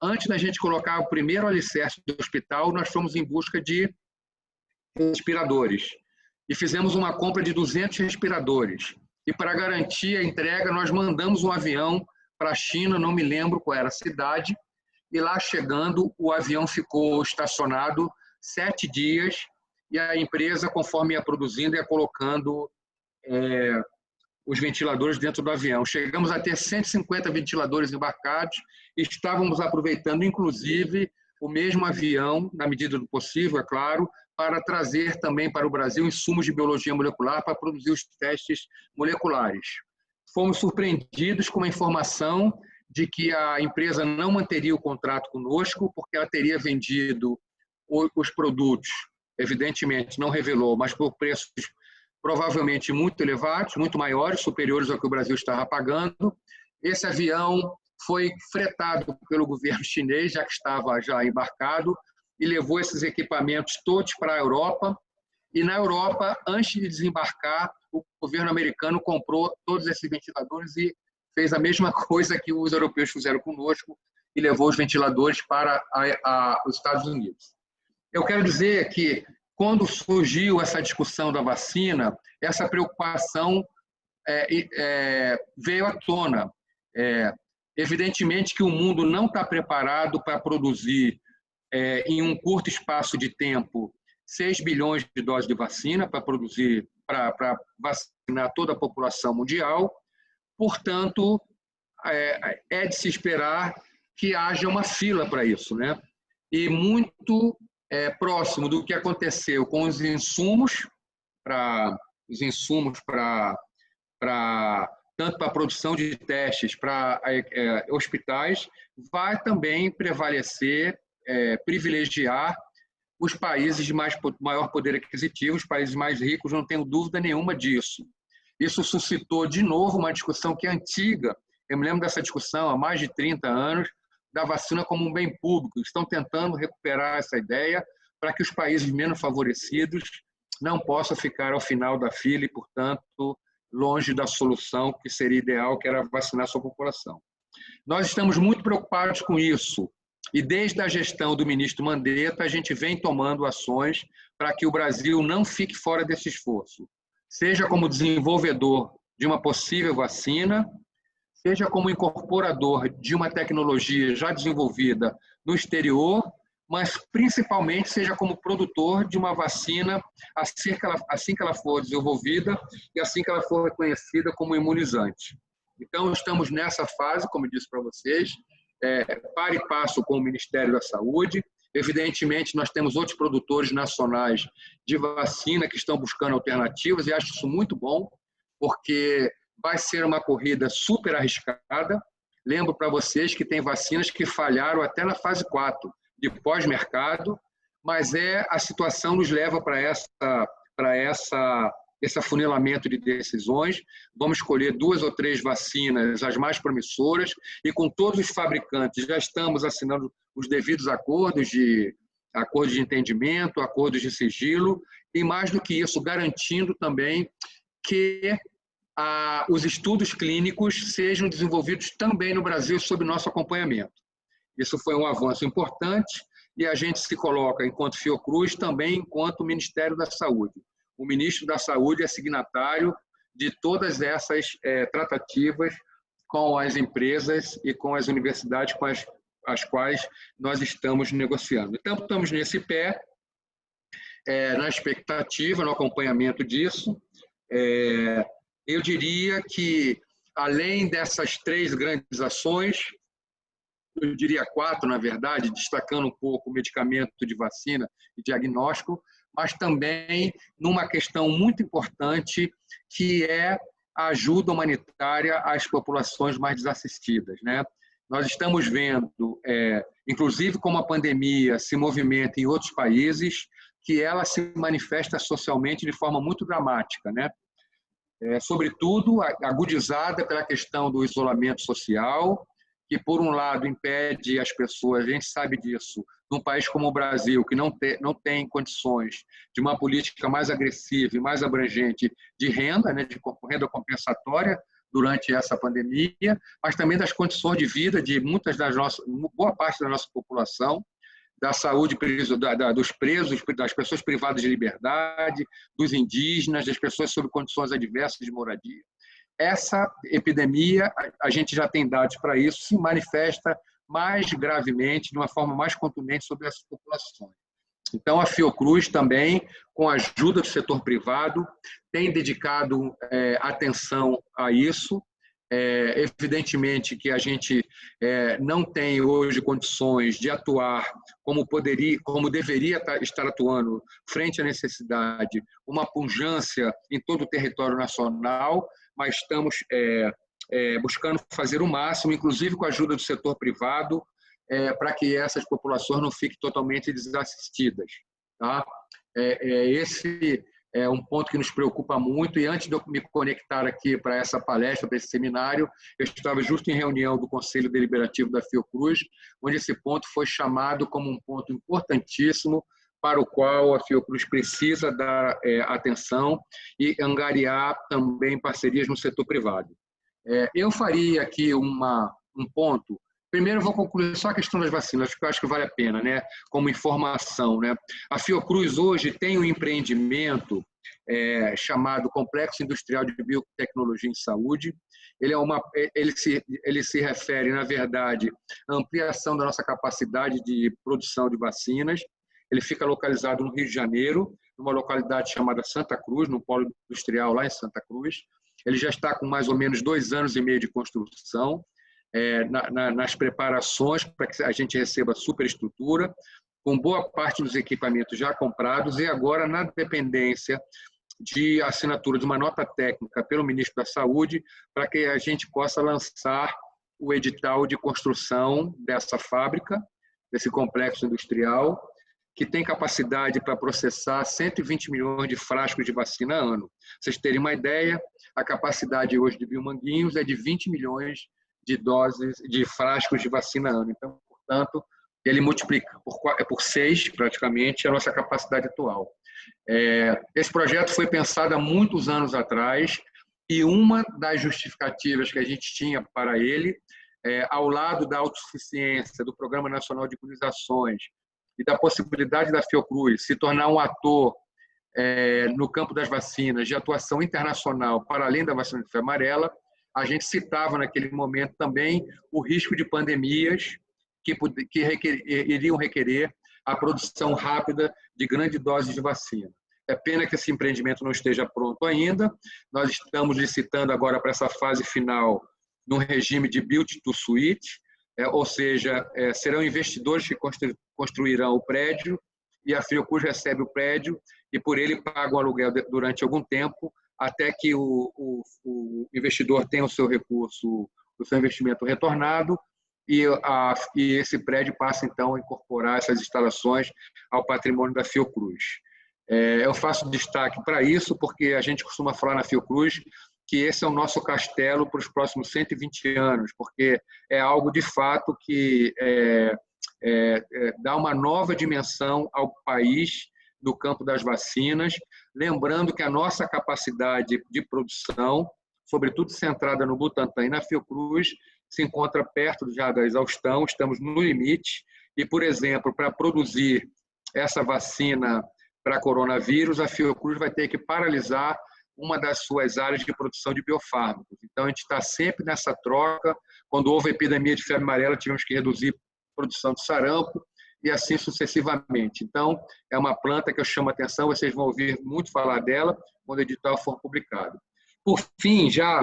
antes da gente colocar o primeiro alicerce do hospital, nós fomos em busca de respiradores. E fizemos uma compra de 200 respiradores. E para garantir a entrega, nós mandamos um avião para a China, não me lembro qual era a cidade, e lá chegando, o avião ficou estacionado 7 dias, e a empresa, conforme ia produzindo, ia colocando os ventiladores dentro do avião. Chegamos a ter 150 ventiladores embarcados e estávamos aproveitando, inclusive, o mesmo avião, na medida do possível, é claro, para trazer também para o Brasil insumos de biologia molecular para produzir os testes moleculares. Fomos surpreendidos com a informação de que a empresa não manteria o contrato conosco, porque ela teria vendido os produtos, evidentemente não revelou, mas por preços provavelmente muito elevados, muito maiores, superiores ao que o Brasil estava pagando. Esse avião foi fretado pelo governo chinês, já que estava já embarcado, e levou esses equipamentos todos para a Europa. E na Europa, antes de desembarcar, o governo americano comprou todos esses ventiladores e fez a mesma coisa que os europeus fizeram conosco e levou os ventiladores para os Estados Unidos. Eu quero dizer que, quando surgiu essa discussão da vacina, essa preocupação veio à tona. Evidentemente que o mundo não está preparado para produzir, em um curto espaço de tempo, 6 bilhões de doses de vacina para produzir, para vacinar toda a população mundial. Portanto, é de se esperar que haja uma fila para isso, né? E muito próximo do que aconteceu com os insumos tanto para a produção de testes para hospitais, vai também prevalecer, privilegiar os países de maior poder aquisitivo, os países mais ricos, não tenho dúvida nenhuma disso. Isso suscitou, de novo, uma discussão que é antiga. Eu me lembro dessa discussão há mais de 30 anos, da vacina como um bem público. Estão tentando recuperar essa ideia para que os países menos favorecidos não possam ficar ao final da fila e, portanto, longe da solução que seria ideal, que era vacinar a sua população. Nós estamos muito preocupados com isso. E desde a gestão do ministro Mandetta, a gente vem tomando ações para que o Brasil não fique fora desse esforço. Seja como desenvolvedor de uma possível vacina, seja como incorporador de uma tecnologia já desenvolvida no exterior, mas principalmente seja como produtor de uma vacina assim que ela for desenvolvida e assim que ela for reconhecida como imunizante. Então, estamos nessa fase, como eu disse para vocês, para e passo com o Ministério da Saúde. Evidentemente, nós temos outros produtores nacionais de vacina que estão buscando alternativas e acho isso muito bom, porque vai ser uma corrida super arriscada. Lembro para vocês que tem vacinas que falharam até na fase 4, de pós-mercado, mas a situação nos leva para esse afunilamento de decisões. Vamos escolher 2 ou 3 vacinas, as mais promissoras, e com todos os fabricantes já estamos assinando os devidos acordos de entendimento, acordos de sigilo, e mais do que isso, garantindo também que os estudos clínicos sejam desenvolvidos também no Brasil sob nosso acompanhamento. Isso foi um avanço importante e a gente se coloca, enquanto Fiocruz, também enquanto Ministério da Saúde. O ministro da Saúde é signatário de todas essas tratativas com as empresas e com as universidades com as quais nós estamos negociando. Então, estamos nesse pé, na expectativa, no acompanhamento disso. Eu diria que, além dessas 3 grandes ações, eu diria 4, na verdade, destacando um pouco o medicamento de vacina e diagnóstico, mas também numa questão muito importante, que é a ajuda humanitária às populações mais desassistidas, né? Nós estamos vendo, inclusive como a pandemia se movimenta em outros países, que ela se manifesta socialmente de forma muito dramática, né? Sobretudo agudizada pela questão do isolamento social, que, por um lado, impede as pessoas, a gente sabe disso, num país como o Brasil, que não tem condições de uma política mais agressiva e mais abrangente de renda, né, de renda compensatória durante essa pandemia, mas também das condições de vida de boa parte da nossa população, da saúde dos presos, das pessoas privadas de liberdade, dos indígenas, das pessoas sob condições adversas de moradia. Essa epidemia, a gente já tem dados para isso, se manifesta mais gravemente, de uma forma mais contundente sobre essas populações. Então, a Fiocruz também, com a ajuda do setor privado, tem dedicado atenção a isso. Evidentemente que a gente não tem hoje condições de atuar como deveria estar atuando frente à necessidade, uma pujança em todo o território nacional, mas estamos buscando fazer o máximo, inclusive com a ajuda do setor privado, para que essas populações não fiquem totalmente desassistidas. Tá? Esse é um ponto que nos preocupa muito, e antes de eu me conectar aqui para essa palestra, para esse seminário, eu estava justo em reunião do Conselho Deliberativo da Fiocruz, onde esse ponto foi chamado como um ponto importantíssimo para o qual a Fiocruz precisa dar atenção e angariar também parcerias no setor privado. Eu faria aqui um ponto. Primeiro, eu vou concluir só a questão das vacinas, que eu acho que vale a pena, né? Como informação, né? A Fiocruz hoje tem um empreendimento chamado Complexo Industrial de Biotecnologia em Saúde. Ele se refere, na verdade, à ampliação da nossa capacidade de produção de vacinas. Ele fica localizado no Rio de Janeiro, numa localidade chamada Santa Cruz, no polo industrial lá em Santa Cruz. Ele já está com mais ou menos 2 anos e meio de construção. Nas preparações para que a gente receba a superestrutura, com boa parte dos equipamentos já comprados e agora na dependência de assinatura de uma nota técnica pelo Ministro da Saúde para que a gente possa lançar o edital de construção dessa fábrica, desse complexo industrial, que tem capacidade para processar 120 milhões de frascos de vacina ano. Vocês terem uma ideia, a capacidade hoje de Biomanguinhos é de 20 milhões de doses, de frascos de vacina ano. Então, portanto, ele multiplica por 6, praticamente, a nossa capacidade atual. Esse projeto foi pensado há muitos anos atrás e uma das justificativas que a gente tinha para ele, ao lado da autossuficiência, do Programa Nacional de Imunizações e da possibilidade da Fiocruz se tornar um ator no campo das vacinas de atuação internacional para além da vacina de febre amarela, a gente citava naquele momento também o risco de pandemias que iriam requerer a produção rápida de grandes doses de vacina. É pena que esse empreendimento não esteja pronto ainda. Nós estamos licitando agora para essa fase final num regime de build to suit, ou seja, serão investidores que construirão o prédio e a Fiocruz recebe o prédio e por ele paga o aluguel durante algum tempo até que o investidor tenha o seu recurso, o seu investimento retornado e esse prédio passa, então, a incorporar essas instalações ao patrimônio da Fiocruz. Eu faço destaque para isso porque a gente costuma falar na Fiocruz que esse é o nosso castelo para os próximos 120 anos, porque é algo, de fato, que dá uma nova dimensão ao país do campo das vacinas, lembrando que a nossa capacidade de produção, sobretudo centrada no Butantan e na Fiocruz, se encontra perto já da exaustão, estamos no limite, e, por exemplo, para produzir essa vacina para coronavírus, a Fiocruz vai ter que paralisar uma das suas áreas de produção de biofármacos. Então, a gente está sempre nessa troca. Quando houve a epidemia de febre amarela, tivemos que reduzir a produção de sarampo, e assim sucessivamente. Então, é uma planta que eu chamo a atenção, vocês vão ouvir muito falar dela quando o edital for publicado. Por fim, já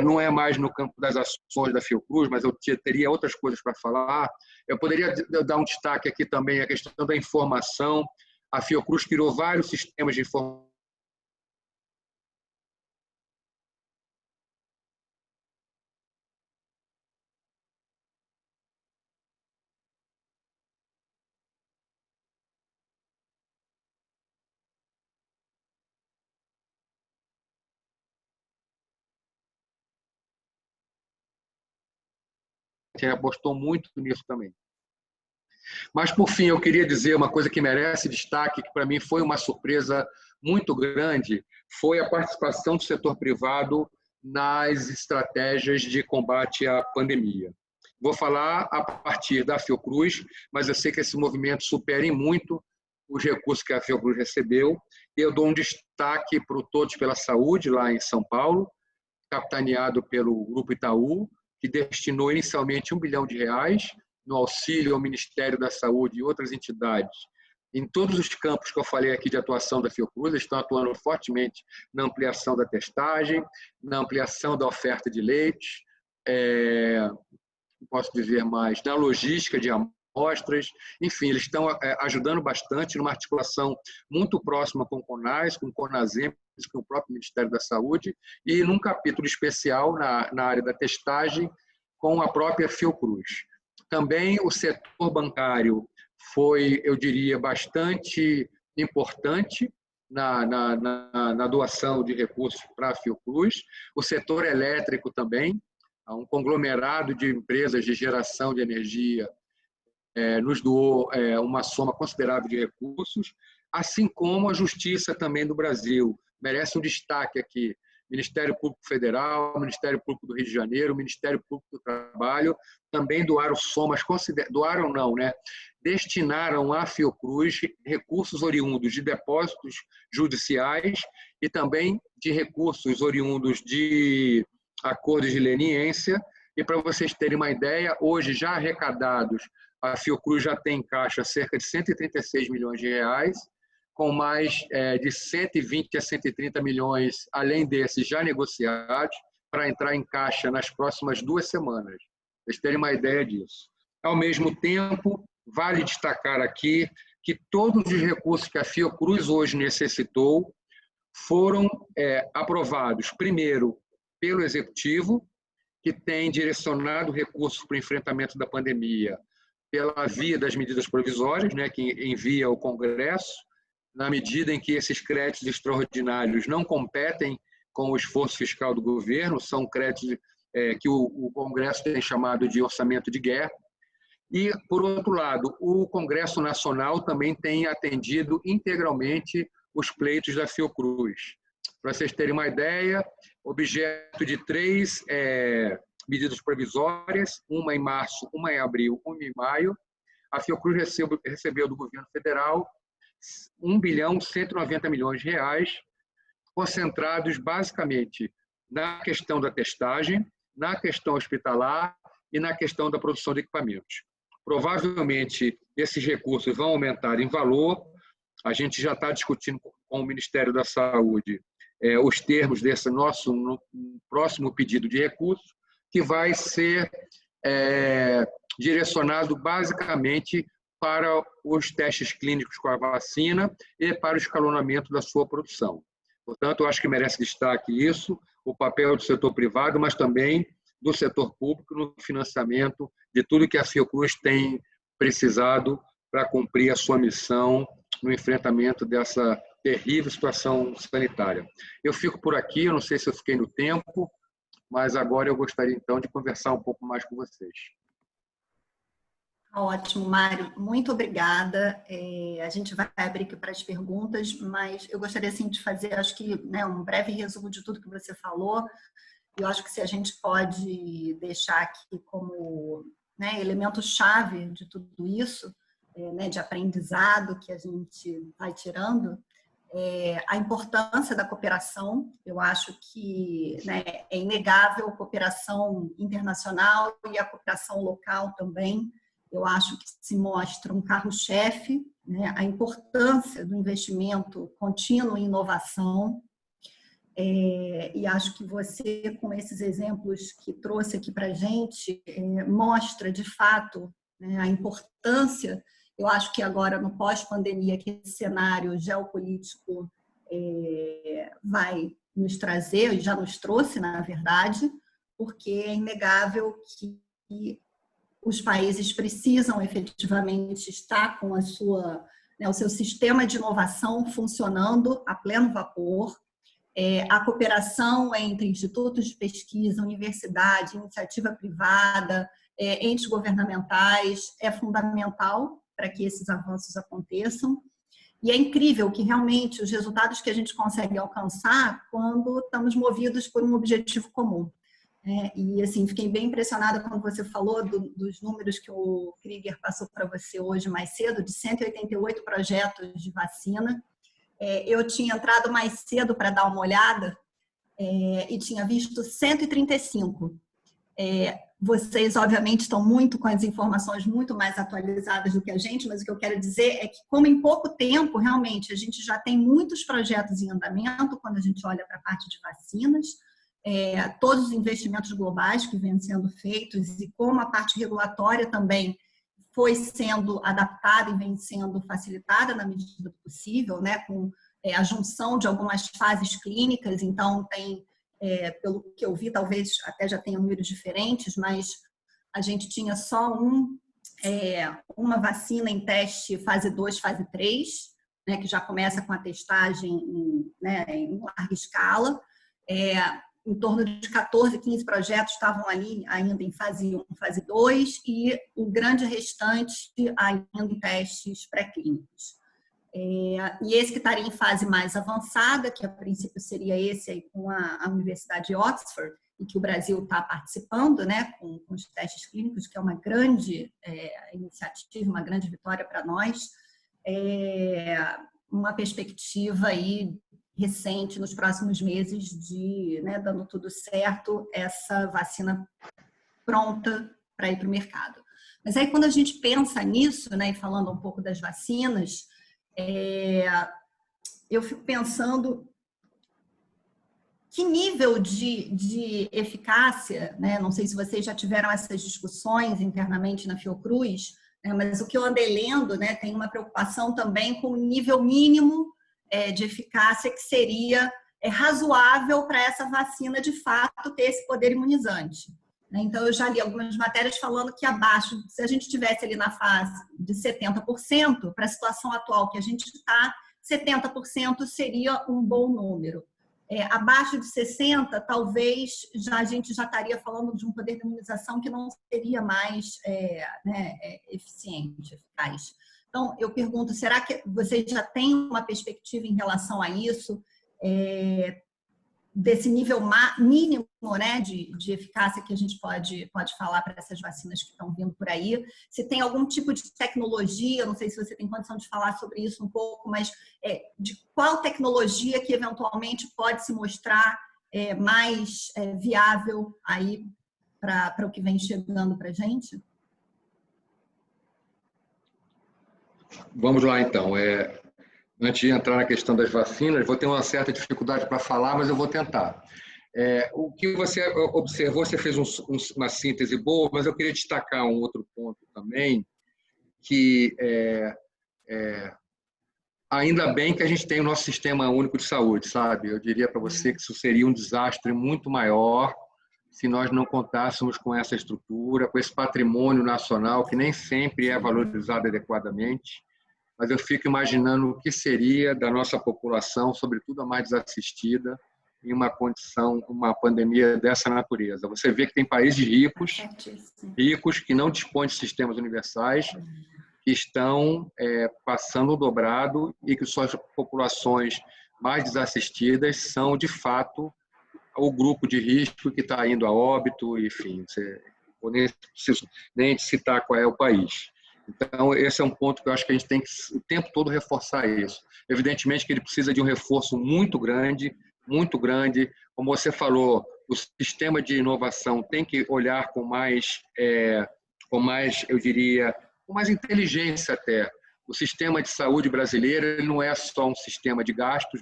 não é mais no campo das ações da Fiocruz, mas eu teria outras coisas para falar. Eu poderia dar um destaque aqui também à questão da informação. A Fiocruz criou vários sistemas de informação gente apostou muito nisso também. Mas, por fim, eu queria dizer uma coisa que merece destaque, que para mim foi uma surpresa muito grande, foi a participação do setor privado nas estratégias de combate à pandemia. Vou falar a partir da Fiocruz, mas eu sei que esse movimento supera em muito os recursos que a Fiocruz recebeu. Eu dou um destaque para o Todos pela Saúde, lá em São Paulo, capitaneado pelo Grupo Itaú, que destinou inicialmente R$ 1 bilhão no auxílio ao Ministério da Saúde e outras entidades. Em todos os campos que eu falei aqui de atuação da Fiocruz, estão atuando fortemente na ampliação da testagem, na ampliação da oferta de leitos, posso dizer mais, na logística de amostras, enfim, eles estão ajudando bastante numa articulação muito próxima com o CONAS, com o CONASEM, com o próprio Ministério da Saúde, e num capítulo especial na área da testagem com a própria Fiocruz. Também o setor bancário foi, eu diria, bastante importante na doação de recursos para a Fiocruz. O setor elétrico também, um conglomerado de empresas de geração de energia nos doou uma soma considerável de recursos, assim como a Justiça também do Brasil. Merece um destaque aqui. Ministério Público Federal, Ministério Público do Rio de Janeiro, Ministério Público do Trabalho, também doaram somas, doaram não, né? Destinaram à Fiocruz recursos oriundos de depósitos judiciais e também de recursos oriundos de acordos de leniência. E para vocês terem uma ideia, hoje já arrecadados, a Fiocruz já tem em caixa cerca de R$ 136 milhões, com mais de 120 a 130 milhões, além desses já negociados, para entrar em caixa nas próximas 2 semanas. Vocês terem uma ideia disso. Ao mesmo tempo, vale destacar aqui que todos os recursos que a Fiocruz hoje necessitou foram aprovados, primeiro, pelo Executivo, que tem direcionado recursos para o enfrentamento da pandemia pela via das medidas provisórias, né, que envia ao Congresso, na medida em que esses créditos extraordinários não competem com o esforço fiscal do governo, são créditos que o Congresso tem chamado de orçamento de guerra. E, por outro lado, o Congresso Nacional também tem atendido integralmente os pleitos da Fiocruz. Para vocês terem uma ideia, objeto de 3 medidas provisórias, uma em março, uma em abril, uma em maio, a Fiocruz recebeu do governo federal R$ 1.190 bilhões, concentrados basicamente na questão da testagem, na questão hospitalar e na questão da produção de equipamentos. Provavelmente, esses recursos vão aumentar em valor. A gente já está discutindo com o Ministério da Saúde os termos desse nosso próximo pedido de recursos, que vai ser direcionado basicamente para os testes clínicos com a vacina e para o escalonamento da sua produção. Portanto, eu acho que merece destaque isso, o papel do setor privado, mas também do setor público no financiamento de tudo que a Fiocruz tem precisado para cumprir a sua missão no enfrentamento dessa terrível situação sanitária. Eu fico por aqui, eu não sei se eu fiquei no tempo, mas agora eu gostaria, então, de conversar um pouco mais com vocês. Ótimo, Mário. Muito obrigada. A gente vai abrir aqui para as perguntas, mas eu gostaria, assim, de fazer, acho que, né, um breve resumo de tudo que você falou. Eu acho que se a gente pode deixar aqui como, né, elemento-chave de tudo isso, né, de aprendizado que a gente vai tirando, a importância da cooperação. Eu acho que, né, é inegável a cooperação internacional e a cooperação local também. Eu acho que se mostra um carro-chefe, né, a importância do investimento contínuo em inovação. E acho que você, com esses exemplos que trouxe aqui para a gente, mostra, de fato, né, a importância. Eu acho que agora, no pós-pandemia, que esse cenário geopolítico vai nos trazer, já nos trouxe, na verdade, porque é inegável que os países precisam efetivamente estar com o seu sistema de inovação funcionando a pleno vapor. A cooperação entre institutos de pesquisa, universidade, iniciativa privada, entes governamentais, é fundamental para que esses avanços aconteçam. E é incrível que realmente os resultados que a gente consegue alcançar quando estamos movidos por um objetivo comum. E assim, fiquei bem impressionada quando você falou dos números que o Krieger passou para você hoje mais cedo, de 188 projetos de vacina. Eu tinha entrado mais cedo para dar uma olhada e tinha visto 135. Vocês, obviamente, estão muito com as informações muito mais atualizadas do que a gente, mas o que eu quero dizer é que, como em pouco tempo, realmente, a gente já tem muitos projetos em andamento quando a gente olha para a parte de vacinas, todos os investimentos globais que vêm sendo feitos e como a parte regulatória também foi sendo adaptada e vem sendo facilitada na medida do possível, né, com a junção de algumas fases clínicas. Então, tem, pelo que eu vi, talvez até já tenham números diferentes, mas a gente tinha só uma vacina em teste fase 2, fase 3, né, que já começa com a testagem em larga escala. Em torno de 14, 15 projetos estavam ali ainda em fase 1, fase 2, e o grande restante ainda em testes pré-clínicos. E esse que estaria em fase mais avançada, que a princípio seria esse aí com a Universidade de Oxford, e que o Brasil está participando, né, com os testes clínicos, que é uma grande iniciativa, uma grande vitória para nós, uma perspectiva aí recente, nos próximos meses, de, dando tudo certo, essa vacina pronta para ir para o mercado. Mas aí, quando a gente pensa nisso, e falando um pouco das vacinas, eu fico pensando que nível de eficácia, não sei se vocês já tiveram essas discussões internamente na Fiocruz, mas o que eu andei lendo, tem uma preocupação também com o nível mínimo de eficácia que seria razoável para essa vacina, de fato, ter esse poder imunizante. Então, eu já li algumas matérias falando que abaixo, se a gente estivesse ali na fase de 70%, para a situação atual que a gente está, 70% seria um bom número. Abaixo de 60%, talvez a gente já estaria falando de um poder de imunização que não seria mais eficiente, eficaz. Então, eu pergunto, será que vocês já têm uma perspectiva em relação a isso, desse nível mínimo, de eficácia que a gente pode falar para essas vacinas que estão vindo por aí? Se tem algum tipo de tecnologia, não sei se você tem condição de falar sobre isso um pouco, mas de qual tecnologia que eventualmente pode se mostrar mais viável aí para o que vem chegando para a gente? Vamos lá, então. Antes de entrar na questão das vacinas, vou ter uma certa dificuldade para falar, mas eu vou tentar. O que você observou, você fez uma síntese boa, mas eu queria destacar um outro ponto também, que ainda bem que a gente tem o nosso Sistema Único de Saúde, sabe? Eu diria para você que isso seria um desastre muito maior se nós não contássemos com essa estrutura, com esse patrimônio nacional que nem sempre é valorizado adequadamente. Mas eu fico imaginando o que seria da nossa população, sobretudo a mais desassistida, em uma condição, uma pandemia dessa natureza. Você vê que tem países ricos que não dispõem de sistemas universais, que estão passando o dobrado e que suas populações mais desassistidas são, de fato, o grupo de risco que está indo a óbito, enfim, eu nem preciso nem citar qual é o país. Então, esse é um ponto que eu acho que a gente tem que o tempo todo reforçar isso. Evidentemente que ele precisa de um reforço muito grande, como você falou, o sistema de inovação tem que olhar com mais, eu diria, com mais inteligência até. O sistema de saúde brasileiro ele não é só um sistema de gastos,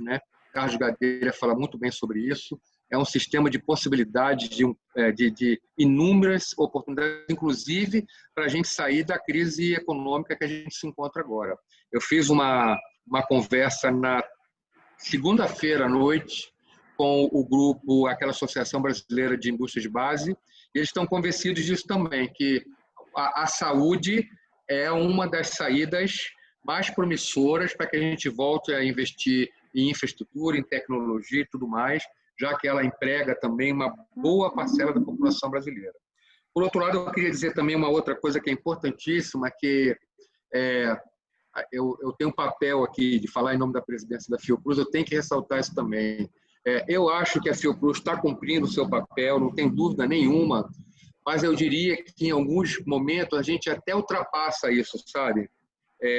Carlos Gadelha fala muito bem sobre isso. É um sistema de possibilidades, de inúmeras oportunidades, inclusive para a gente sair da crise econômica que a gente se encontra agora. Eu fiz uma conversa na segunda-feira à noite com o grupo, aquela Associação Brasileira de Indústria de Base, e eles estão convencidos disso também, que a saúde é uma das saídas mais promissoras para que a gente volte a investir em infraestrutura, em tecnologia e tudo mais, já que ela emprega também uma boa parcela da população brasileira. Por outro lado, eu queria dizer também uma outra coisa que é importantíssima, que eu tenho um papel aqui de falar em nome da presidência da Fiocruz, eu tenho que ressaltar isso também. Eu acho que a Fiocruz está cumprindo o seu papel, não tem dúvida nenhuma, mas eu diria que em alguns momentos a gente até ultrapassa isso, sabe?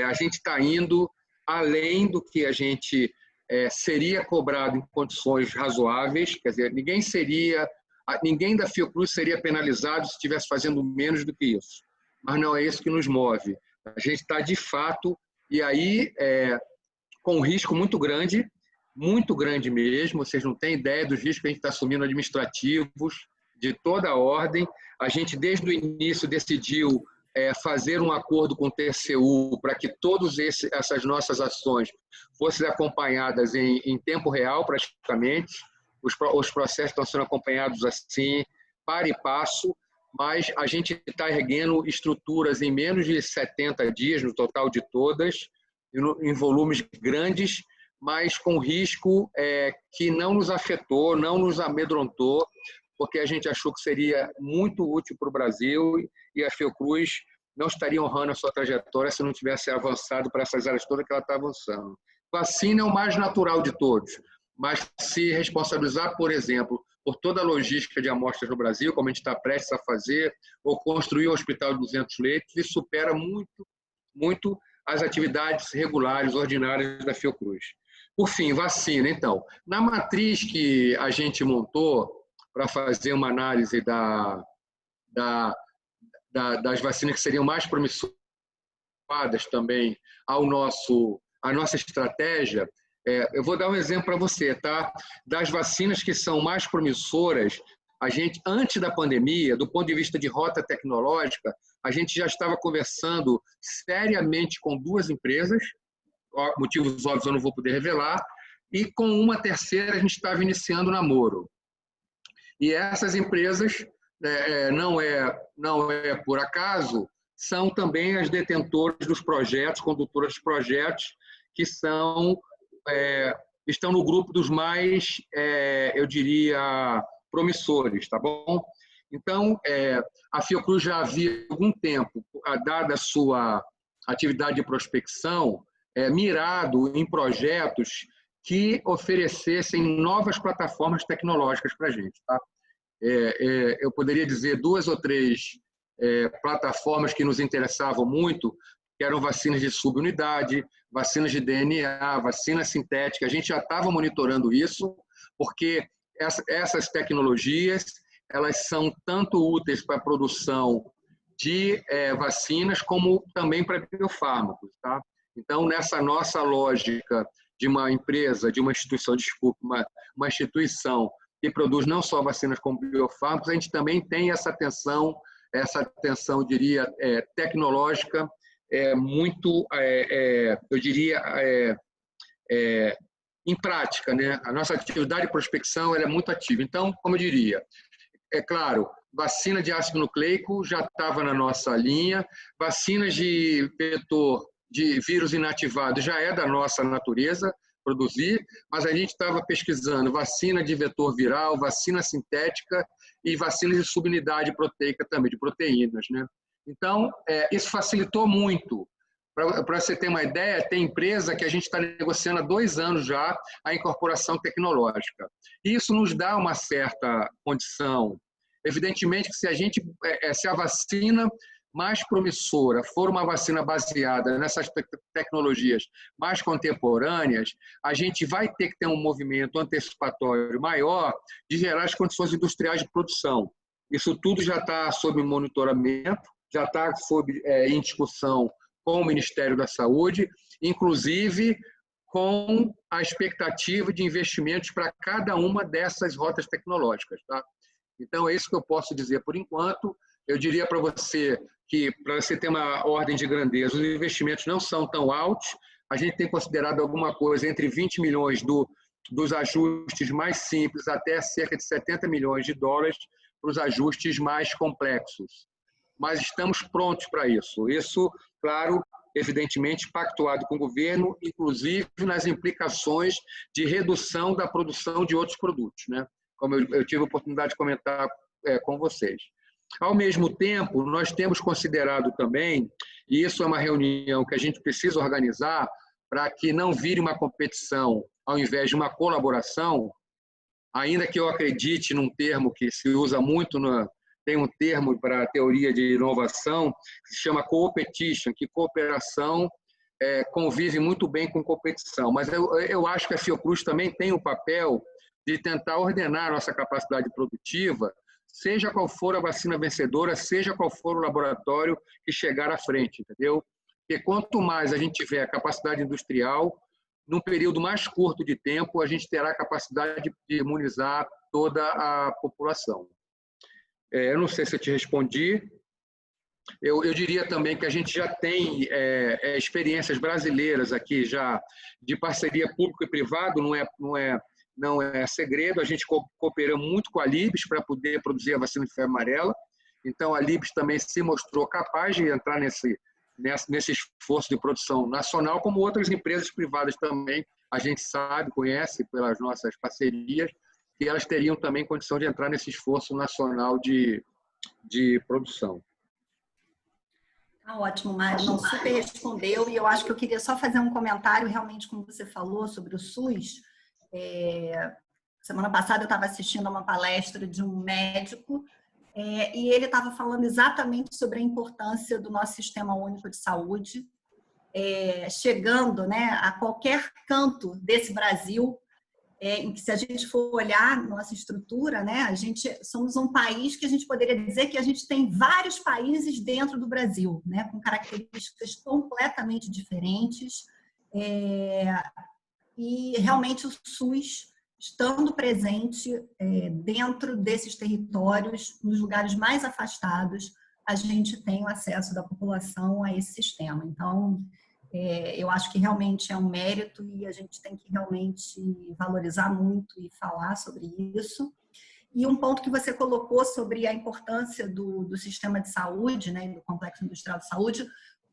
A gente está indo além do que a gente seria cobrado em condições razoáveis, quer dizer, ninguém da Fiocruz seria penalizado se estivesse fazendo menos do que isso. Mas não é isso que nos move. A gente está, de fato, e aí com um risco muito grande mesmo, vocês não têm ideia dos riscos que a gente está assumindo administrativos, de toda a ordem. A gente, desde o início, decidiu fazer um acordo com o TCU para que todas essas nossas ações fossem acompanhadas em tempo real, praticamente. Os processos estão sendo acompanhados assim, para e passo, mas a gente está erguendo estruturas em menos de 70 dias, no total de todas, em volumes grandes, mas com risco que não nos afetou, não nos amedrontou, porque a gente achou que seria muito útil para o Brasil e a Fiocruz não estaria honrando a sua trajetória se não tivesse avançado para essas áreas todas que ela está avançando. Vacina é o mais natural de todos, mas se responsabilizar, por exemplo, por toda a logística de amostras no Brasil, como a gente está prestes a fazer, ou construir um hospital de 200 leitos, isso supera muito, muito as atividades regulares, ordinárias da Fiocruz. Por fim, vacina. Então, na matriz que a gente montou para fazer uma análise das vacinas que seriam mais promissoras também à nossa estratégia, eu vou dar um exemplo para você, tá? Das vacinas que são mais promissoras, a gente, antes da pandemia, do ponto de vista de rota tecnológica, a gente já estava conversando seriamente com 2 empresas, motivos óbvios eu não vou poder revelar, e com uma terceira a gente estava iniciando o namoro. E essas empresas, não é por acaso, são também as detentoras dos projetos, condutoras dos projetos, que estão no grupo dos mais, eu diria, promissores, tá bom? Então, a Fiocruz já havia algum tempo, dada a sua atividade de prospecção, mirado em projetos que oferecessem novas plataformas tecnológicas para a gente, tá? Eu poderia dizer 2 ou 3 plataformas que nos interessavam muito, que eram vacinas de subunidade, vacinas de DNA, vacina sintética. A gente já estava monitorando isso, porque essas tecnologias elas são tanto úteis para a produção de vacinas, como também para biofármacos, tá? Então, nessa nossa lógica de uma empresa, de uma instituição, uma instituição que produz não só vacinas como biofármacos, a gente também tem essa atenção, eu diria, tecnológica, muito, eu diria, em prática, né? A nossa atividade de prospecção ela é muito ativa. Então, como eu diria, é claro, vacina de ácido nucleico já estava na nossa linha, vacinas de vetor de vírus inativado já é da nossa natureza produzir, mas a gente estava pesquisando vacina de vetor viral, vacina sintética e vacinas de subunidade proteica também, de proteínas, né? Então, isso facilitou muito. Para você ter uma ideia, tem empresa que a gente está negociando há 2 anos já a incorporação tecnológica. Isso nos dá uma certa condição. Evidentemente que se a vacina mais promissora for uma vacina baseada nessas tecnologias mais contemporâneas, a gente vai ter que ter um movimento antecipatório maior de gerar as condições industriais de produção. Isso tudo já está sob monitoramento, já está em discussão com o Ministério da Saúde, inclusive com a expectativa de investimentos para cada uma dessas rotas tecnológicas, tá? Então, é isso que eu posso dizer por enquanto. Eu diria para você que, para você ter uma ordem de grandeza, os investimentos não são tão altos. A gente tem considerado alguma coisa entre 20 milhões dos ajustes mais simples até cerca de 70 milhões de dólares para os ajustes mais complexos. Mas estamos prontos para isso. Isso, claro, evidentemente, pactuado com o governo, inclusive nas implicações de redução da produção de outros produtos, né? Como eu tive a oportunidade de comentar com vocês. Ao mesmo tempo, nós temos considerado também, e isso é uma reunião que a gente precisa organizar para que não vire uma competição ao invés de uma colaboração, ainda que eu acredite num termo que se usa muito, tem um termo para a teoria de inovação que se chama co-opetition, que cooperação convive muito bem com competição. Mas eu acho que a Fiocruz também tem o papel de tentar ordenar a nossa capacidade produtiva, seja qual for a vacina vencedora, seja qual for o laboratório que chegar à frente, entendeu? Porque quanto mais a gente tiver capacidade industrial, num período mais curto de tempo, a gente terá a capacidade de imunizar toda a população. Eu não sei se eu te respondi. Eu diria também que a gente já tem experiências brasileiras aqui já de parceria público e privado, não é segredo, a gente cooperou muito com a Libes para poder produzir a vacina de febre amarela, então a Libes também se mostrou capaz de entrar nesse esforço de produção nacional, como outras empresas privadas também, a gente sabe, conhece pelas nossas parcerias, que elas teriam também condição de entrar nesse esforço nacional de produção. Tá ótimo, Mário, não super respondeu, e eu acho que eu queria só fazer um comentário, realmente, como você falou, sobre o SUS. Semana passada eu estava assistindo a uma palestra de um médico e ele estava falando exatamente sobre a importância do nosso Sistema Único de Saúde, chegando, né, a qualquer canto desse Brasil, em que, se a gente for olhar nossa estrutura, né, somos um país que a gente poderia dizer que a gente tem vários países dentro do Brasil, né, com características completamente diferentes, e realmente o SUS, estando presente dentro desses territórios, nos lugares mais afastados, a gente tem o acesso da população a esse sistema. Então, eu acho que realmente é um mérito e a gente tem que realmente valorizar muito e falar sobre isso. E um ponto que você colocou sobre a importância do sistema de saúde, né, do Complexo Industrial de Saúde,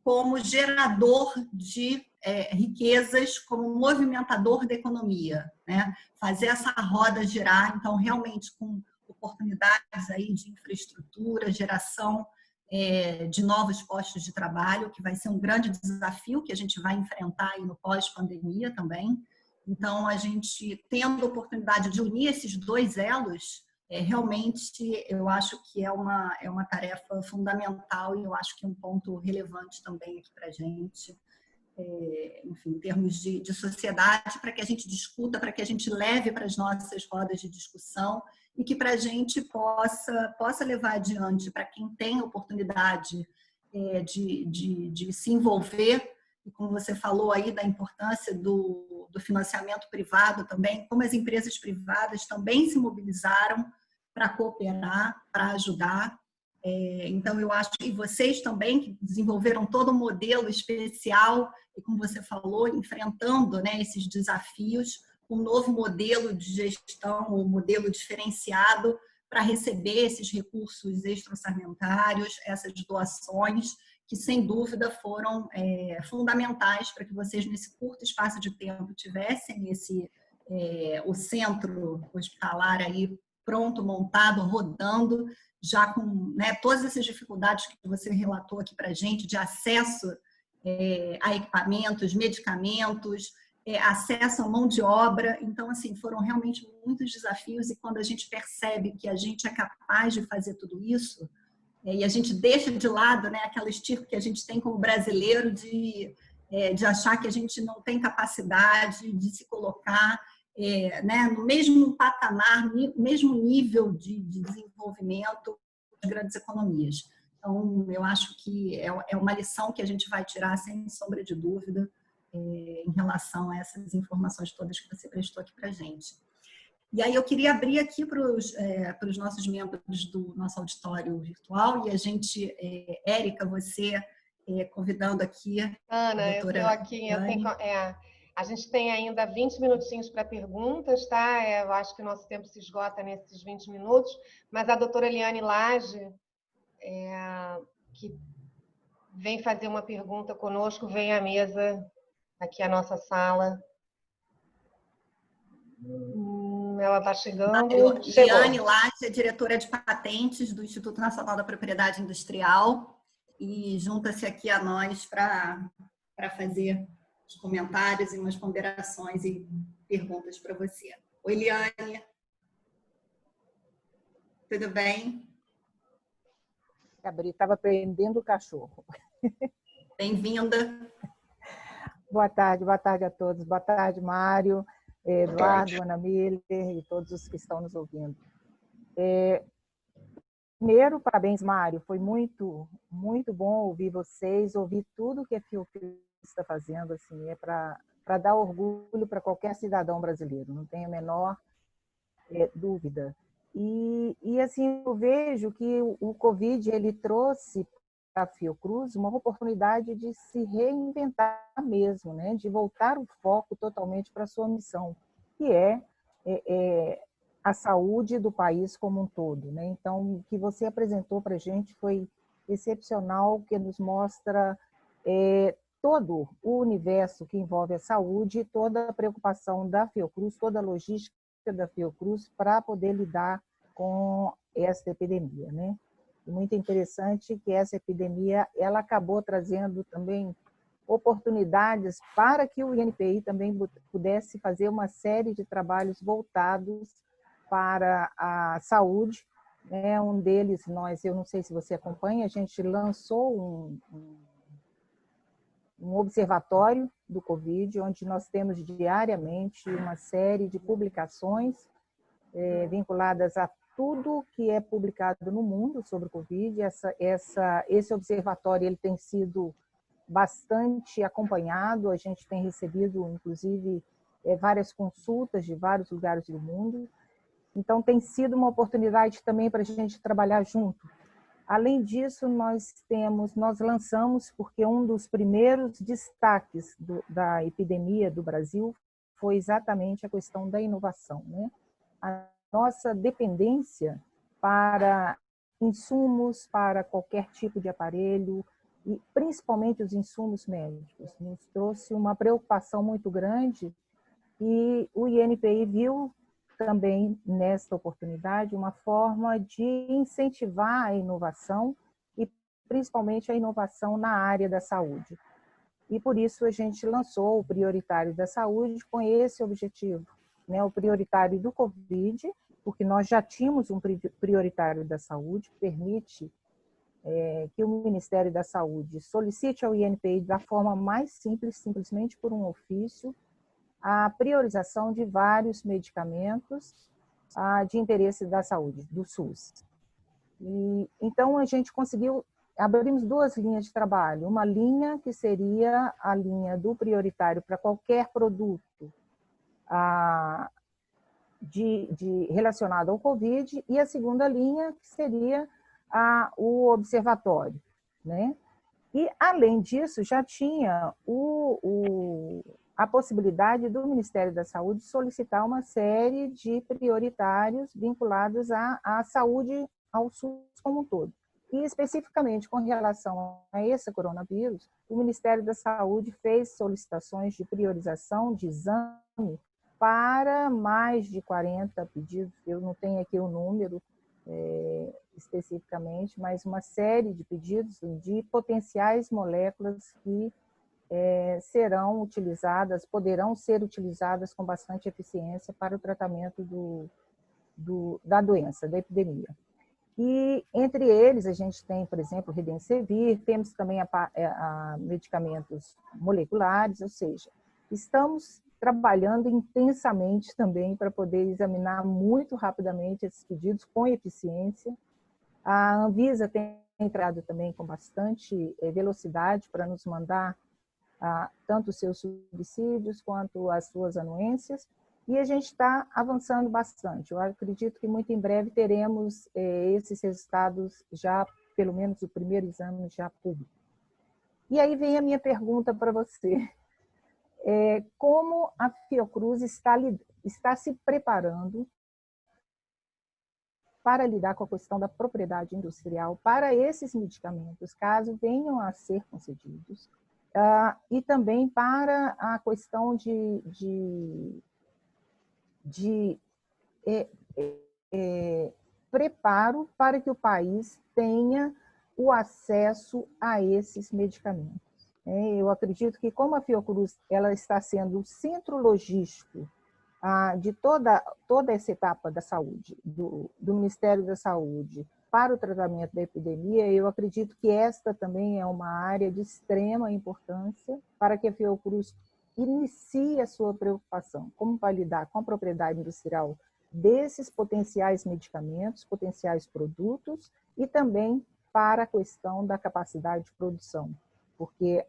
como gerador de riquezas, como movimentador da economia, né? Fazer essa roda girar, então, realmente com oportunidades aí de infraestrutura, geração de novos postos de trabalho, que vai ser um grande desafio que a gente vai enfrentar aí no pós-pandemia também. Então, a gente tendo a oportunidade de unir esses dois elos, realmente eu acho que é uma tarefa fundamental e eu acho que é um ponto relevante também aqui para a gente, enfim, em termos de sociedade, para que a gente discuta, para que a gente leve para as nossas rodas de discussão e que para a gente possa levar adiante, para quem tem a oportunidade de se envolver, e como você falou aí da importância do financiamento privado também, como as empresas privadas também se mobilizaram para cooperar, para ajudar. Então, eu acho que vocês também, que desenvolveram todo um modelo especial, e como você falou, enfrentando, né, esses desafios, um novo modelo de gestão, um modelo diferenciado para receber esses recursos extra-orçamentários, essas doações, que sem dúvida foram fundamentais para que vocês, nesse curto espaço de tempo, tivessem o centro hospitalar aí pronto, montado, rodando, já com, né, todas essas dificuldades que você relatou aqui para a gente, de acesso a equipamentos, medicamentos, acesso à mão de obra. Então, assim, foram realmente muitos desafios, e quando a gente percebe que a gente é capaz de fazer tudo isso, e a gente deixa de lado, né, aquela estirpe que a gente tem como brasileiro de achar que a gente não tem capacidade de se colocar né, no mesmo patamar, no mesmo nível de desenvolvimento das grandes economias. Então, eu acho que é uma lição que a gente vai tirar, sem sombra de dúvida, em relação a essas informações todas que você prestou aqui para a gente. E aí eu queria abrir aqui para os nossos membros do nosso auditório virtual, e a gente, Érica, você convidando aqui Ana, a doutora eu aqui, a gente tem ainda 20 minutinhos para perguntas, tá? Eu acho que o nosso tempo se esgota nesses 20 minutos, mas a doutora Eliane Lage, que vem fazer uma pergunta conosco, vem à mesa, aqui à nossa sala. Ela está chegando. Liane Latte é diretora de patentes do Instituto Nacional da Propriedade Industrial e junta-se aqui a nós para fazer os comentários e umas ponderações e perguntas para você. Oi, Liane. Tudo bem? Gabriel, estava prendendo o cachorro. Bem-vinda. Boa tarde a todos. Boa tarde, Mário, Eduardo, Ana Miller e todos os que estão nos ouvindo. Primeiro, parabéns, Mário. Foi muito bom ouvir vocês, ouvir tudo que a Fiocruz está fazendo. Assim, é para dar orgulho para qualquer cidadão brasileiro, não tenho a menor dúvida. E assim, eu vejo que o Covid ele trouxe para a Fiocruz uma oportunidade de se reinventar mesmo, né? De voltar o foco totalmente para a sua missão, que é a saúde do país como um todo, né? Então, o que você apresentou para a gente foi excepcional, que nos mostra todo o universo que envolve a saúde, toda a preocupação da Fiocruz, toda a logística da Fiocruz para poder lidar com esta epidemia, né? E muito interessante que essa epidemia ela acabou trazendo também oportunidades para que o INPI também pudesse fazer uma série de trabalhos voltados para a saúde, né? Um deles, eu não sei se você acompanha, a gente lançou um observatório do Covid, onde nós temos diariamente uma série de publicações vinculadas a tudo que é publicado no mundo sobre o Covid. Esse observatório ele tem sido bastante acompanhado, a gente tem recebido, inclusive, várias consultas de vários lugares do mundo. Então, tem sido uma oportunidade também para a gente trabalhar junto. Além disso, nós lançamos, porque um dos primeiros destaques da epidemia do Brasil foi exatamente a questão da inovação, né? A nossa dependência para insumos, para qualquer tipo de aparelho, e principalmente os insumos médicos, nos trouxe uma preocupação muito grande e o INPI viu também nesta oportunidade uma forma de incentivar a inovação e principalmente a inovação na área da saúde. E por isso a gente lançou o Prioritário da Saúde com esse objetivo, né? O Prioritário do Covid, porque nós já tínhamos um Prioritário da Saúde, que permite que o Ministério da Saúde solicite ao INPI da forma mais simples, simplesmente por um ofício, a priorização de vários medicamentos de interesse da saúde, do SUS. E, então, a gente conseguiu, abrimos duas linhas de trabalho. Uma linha que seria a linha do prioritário para qualquer produto relacionado ao Covid, e a segunda linha que seria o observatório, né? E, além disso, já tinha a possibilidade do Ministério da Saúde solicitar uma série de prioritários vinculados à saúde, ao SUS como um todo. E, especificamente, com relação a esse coronavírus, o Ministério da Saúde fez solicitações de priorização de exame para mais de 40 pedidos, eu não tenho aqui o número especificamente, mas uma série de pedidos de potenciais moléculas que serão utilizadas, poderão ser utilizadas com bastante eficiência para o tratamento da doença, da epidemia. E entre eles a gente tem, por exemplo, Remdesivir, temos também medicamentos moleculares, ou seja, estamos trabalhando intensamente também para poder examinar muito rapidamente esses pedidos com eficiência. A Anvisa tem entrado também com bastante velocidade para nos mandar tanto os seus subsídios quanto as suas anuências, e a gente está avançando bastante. Eu acredito que muito em breve teremos esses resultados já, pelo menos o primeiro exame já público. E aí vem a minha pergunta para você. Como a Fiocruz está se preparando para lidar com a questão da propriedade industrial para esses medicamentos, caso venham a ser concedidos, e também para a questão de preparo para que o país tenha o acesso a esses medicamentos. Eu acredito que, como a Fiocruz ela está sendo o centro logístico de toda essa etapa da saúde, do Ministério da Saúde, para o tratamento da epidemia, eu acredito que esta também é uma área de extrema importância para que a Fiocruz inicie a sua preocupação, como vai lidar com a propriedade industrial desses potenciais medicamentos, potenciais produtos, e também para a questão da capacidade de produção, porque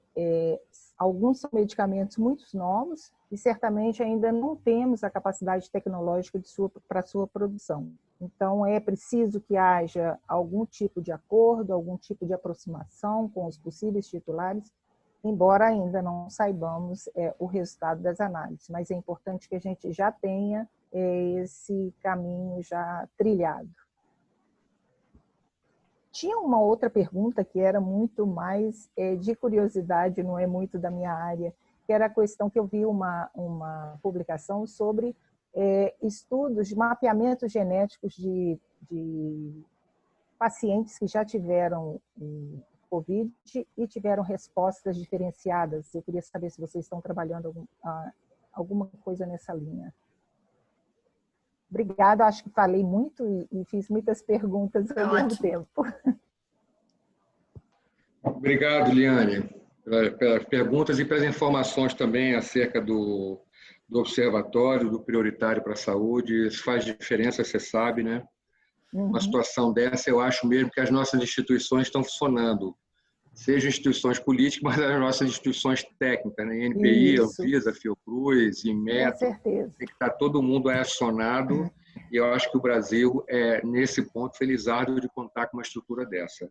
alguns são medicamentos muito novos e certamente ainda não temos a capacidade tecnológica para sua produção. Então, é preciso que haja algum tipo de acordo, algum tipo de aproximação com os possíveis titulares, embora ainda não saibamos o resultado das análises, mas é importante que a gente já tenha esse caminho já trilhado. Tinha uma outra pergunta que era muito mais de curiosidade, não é muito da minha área, que era a questão que eu vi uma publicação sobre estudos de mapeamento genéticos de pacientes que já tiveram Covid e tiveram respostas diferenciadas. Eu queria saber se vocês estão trabalhando alguma coisa nessa linha. Obrigada, acho que falei muito e fiz muitas perguntas ao mesmo tempo. Obrigado, Liane, pelas perguntas e pelas informações também acerca do observatório, do prioritário para a saúde. Isso faz diferença, você sabe, né? Uma situação dessa, eu acho mesmo que as nossas instituições estão funcionando. Sejam instituições políticas, mas as nossas instituições técnicas, né? INPI, Anvisa, Fiocruz, Inmetro. Com certeza. Tem que estar todo mundo acionado, e eu acho que o Brasil é, nesse ponto, felizardo de contar com uma estrutura dessa.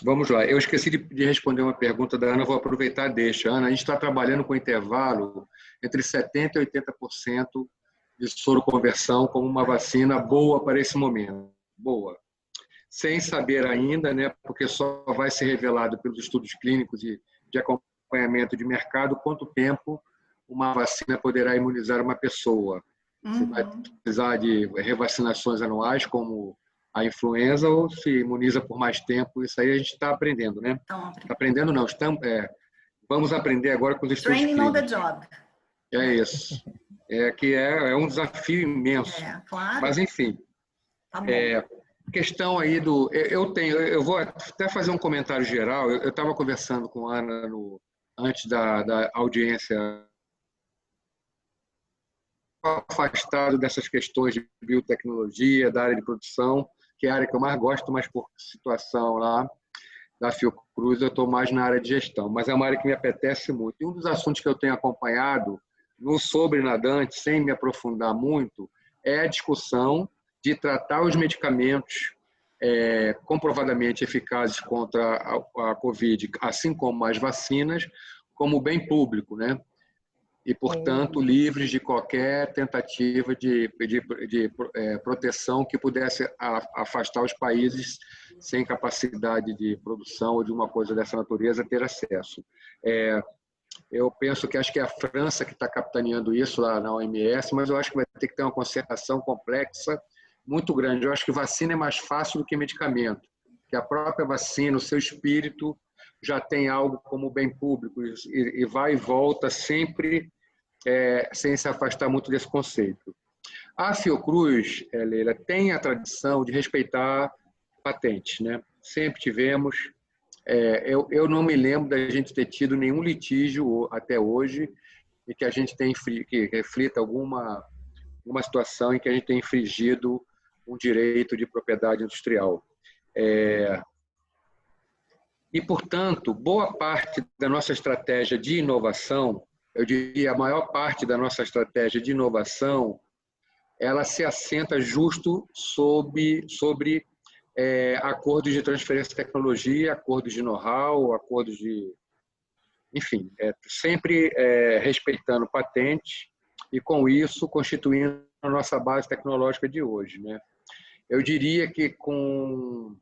Vamos lá, eu esqueci de responder uma pergunta da Ana, vou aproveitar e deixa. Ana, a gente está trabalhando com intervalo entre 70% e 80% de soroconversão como uma vacina boa para esse momento. Boa. Sem saber ainda, né, porque só vai ser revelado pelos estudos clínicos e de acompanhamento de mercado, quanto tempo uma vacina poderá imunizar uma pessoa. Se vai precisar de revacinações anuais, como a influenza, ou se imuniza por mais tempo. Isso aí a gente está aprendendo, né? Está aprendendo, não. Vamos aprender agora com os estudos Training clínicos. on the job. É isso. É um desafio imenso. Claro. Mas, enfim. Tá bom. Questão aí do... Eu vou até fazer um comentário geral. Eu estava conversando com a Ana antes da audiência, afastado dessas questões de biotecnologia, da área de produção, que é a área que eu mais gosto, mas por situação lá da Fiocruz, eu estou mais na área de gestão. Mas é uma área que me apetece muito. E um dos assuntos que eu tenho acompanhado no Sobrenadante, sem me aprofundar muito, é a discussão de tratar os medicamentos comprovadamente eficazes contra a Covid, assim como as vacinas, como bem público, né? E, portanto, livres de qualquer tentativa de proteção que pudesse afastar os países sem capacidade de produção ou de uma coisa dessa natureza ter acesso. Eu penso que acho que é a França que está capitaneando isso lá na OMS, mas eu acho que vai ter que ter uma concertação complexa muito grande. Eu acho que vacina é mais fácil do que medicamento, que a própria vacina, o seu espírito, já tem algo como bem público e vai e volta sempre sem se afastar muito desse conceito. A Fiocruz, Leila, tem a tradição de respeitar patentes, né? Sempre tivemos. Eu não me lembro da gente ter tido nenhum litígio até hoje e que a gente tem que reflita alguma situação em que a gente tem infringido um direito de propriedade industrial. E, portanto, boa parte da nossa estratégia de inovação, eu diria a maior parte da nossa estratégia de inovação, ela se assenta justo sobre acordos de transferência de tecnologia, acordos de know-how, acordos de... Enfim, sempre respeitando patentes e, com isso, constituindo a nossa base tecnológica de hoje, né? Eu diria que com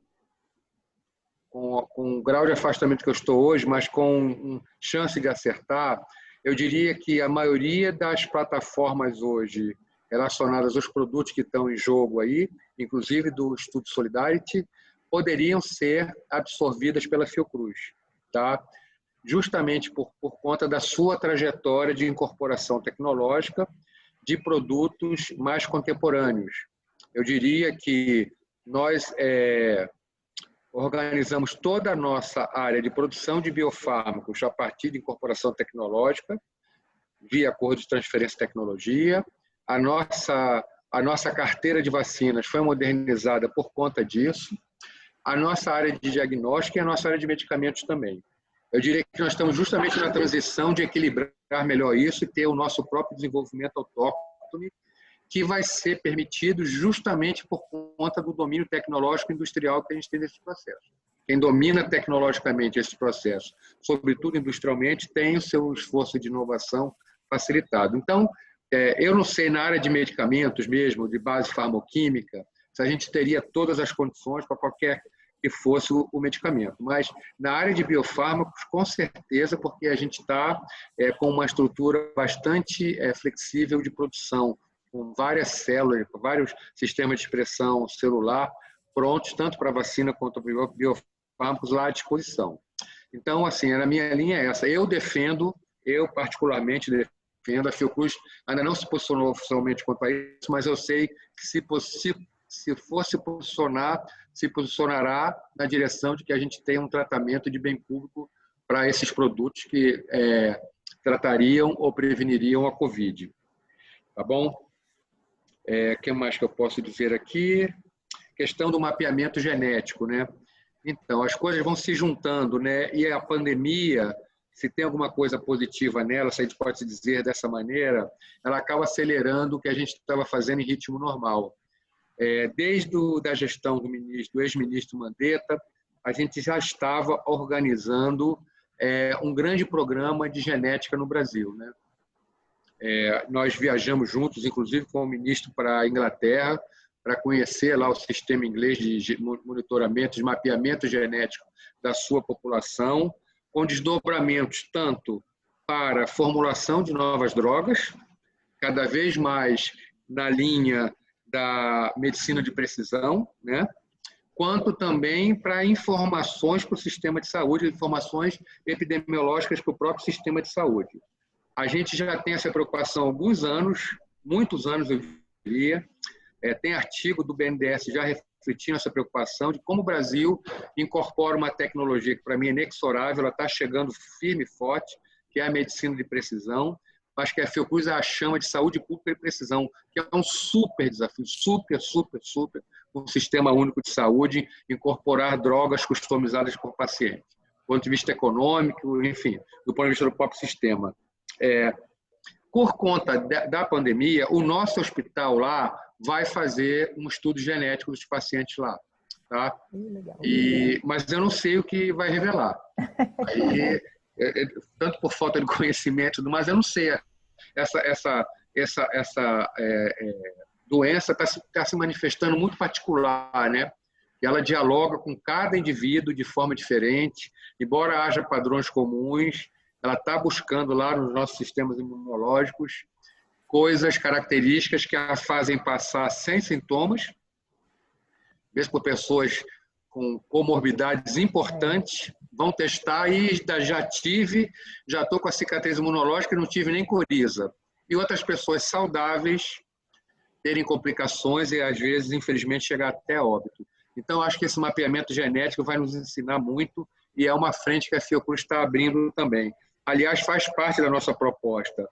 o grau de afastamento que eu estou hoje, mas com chance de acertar, eu diria que a maioria das plataformas hoje relacionadas aos produtos que estão em jogo aí, inclusive do Estudo Solidarity, poderiam ser absorvidas pela Fiocruz, tá? Justamente por conta da sua trajetória de incorporação tecnológica de produtos mais contemporâneos. Eu diria que nós organizamos toda a nossa área de produção de biofármacos a partir de incorporação tecnológica, via acordo de transferência de tecnologia. A nossa carteira de vacinas foi modernizada por conta disso. A nossa área de diagnóstico e a nossa área de medicamentos também. Eu diria que nós estamos justamente na transição de equilibrar melhor isso e ter o nosso próprio desenvolvimento autóctone, que vai ser permitido justamente por conta do domínio tecnológico e industrial que a gente tem nesse processo. Quem domina tecnologicamente esse processo, sobretudo industrialmente, tem o seu esforço de inovação facilitado. Então, eu não sei, na área de medicamentos mesmo, de base farmacêutica, se a gente teria todas as condições para qualquer que fosse o medicamento. Mas na área de biofármacos, com certeza, porque a gente está com uma estrutura bastante flexível de produção, com várias células, com vários sistemas de expressão celular prontos, tanto para vacina quanto para biofármacos lá à disposição. Então, assim, a minha linha é essa. Eu particularmente defendo, a Fiocruz ainda não se posicionou oficialmente quanto a isso, mas eu sei que se for se posicionar, se posicionará na direção de que a gente tenha um tratamento de bem público para esses produtos que tratariam ou preveniriam a Covid. Tá bom? O que mais que eu posso dizer aqui? Questão do mapeamento genético, né? Então, as coisas vão se juntando, né? E a pandemia, se tem alguma coisa positiva nela, se a gente pode dizer dessa maneira, ela acaba acelerando o que a gente estava fazendo em ritmo normal. Desde a gestão do ex-ministro Mandetta, a gente já estava organizando um grande programa de genética no Brasil, né? Nós viajamos juntos, inclusive com o ministro, para a Inglaterra, para conhecer lá o sistema inglês de monitoramento, de mapeamento genético da sua população, com desdobramentos tanto para a formulação de novas drogas, cada vez mais na linha da medicina de precisão, né? Quanto também para informações para o sistema de saúde, informações epidemiológicas para o próprio sistema de saúde. A gente já tem essa preocupação há alguns anos, muitos anos eu diria. Tem artigo do BNDES já refletindo essa preocupação de como o Brasil incorpora uma tecnologia que para mim é inexorável, ela está chegando firme e forte, que é a medicina de precisão, mas que a Fiocruz a chama de saúde pública e precisão, que é um super desafio, super, um sistema único de saúde, incorporar drogas customizadas por paciente, do ponto de vista econômico, enfim, do ponto de vista do próprio sistema. Por conta da pandemia, o nosso hospital lá vai fazer um estudo genético dos pacientes lá, tá? Mas eu não sei o que vai revelar. Aí, tanto por falta de conhecimento, mas eu não sei. Essa doença está se manifestando muito particular, né? E ela dialoga com cada indivíduo de forma diferente, embora haja padrões comuns, ela está buscando lá nos nossos sistemas imunológicos coisas, características que a fazem passar sem sintomas, mesmo por pessoas com comorbidades importantes, vão testar e já estou com a cicatriz imunológica e não tive nem coriza. E outras pessoas saudáveis terem complicações e, às vezes, infelizmente, chegar até óbito. Então, acho que esse mapeamento genético vai nos ensinar muito e é uma frente que a Fiocruz está abrindo também. Aliás, faz parte da nossa proposta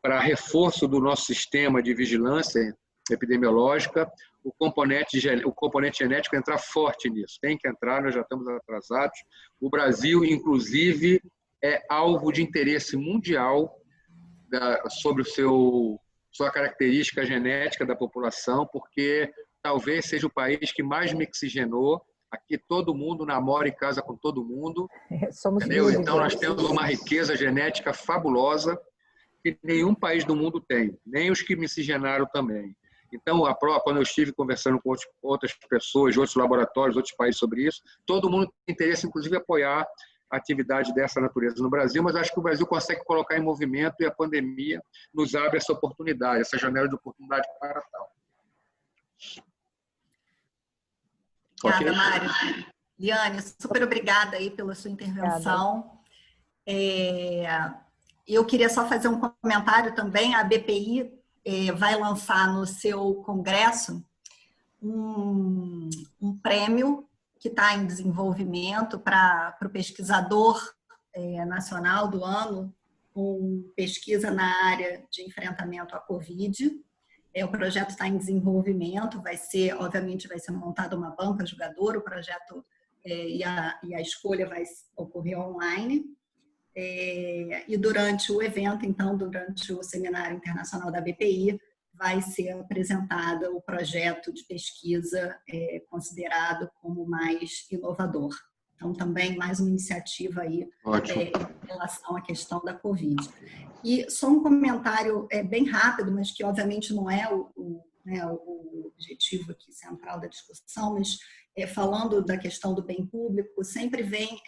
para reforço do nosso sistema de vigilância epidemiológica, o componente genético entrar forte nisso. Tem que entrar, nós já estamos atrasados. O Brasil, inclusive, é alvo de interesse mundial sobre sua característica genética da população, porque talvez seja o país que mais mixigenou. Aqui todo mundo namora e casa com todo mundo. Então, nós temos uma riqueza genética fabulosa que nenhum país do mundo tem, nem os que miscigenaram também. Então, quando eu estive conversando com outras pessoas, de outros laboratórios, outros países sobre isso, todo mundo tem interesse, inclusive, em apoiar atividade dessa natureza no Brasil, mas acho que o Brasil consegue colocar em movimento e a pandemia nos abre essa oportunidade, essa janela de oportunidade para tal. Obrigada, Okay? Mário. Liane, super obrigada aí pela sua intervenção. Eu queria só fazer um comentário também. A BPI vai lançar no seu congresso um prêmio que está em desenvolvimento para o pesquisador nacional do ano, com pesquisa na área de enfrentamento à Covid. O projeto está em desenvolvimento, obviamente vai ser montada uma banca jogadora, o projeto e a escolha vai ocorrer online. E durante o evento, então, durante o Seminário Internacional da BPI, vai ser apresentado o projeto de pesquisa considerado como mais inovador. Então, também mais uma iniciativa aí em relação à questão da Covid. E só um comentário bem rápido, mas que obviamente não é o objetivo aqui central da discussão, mas falando da questão do bem público, sempre vem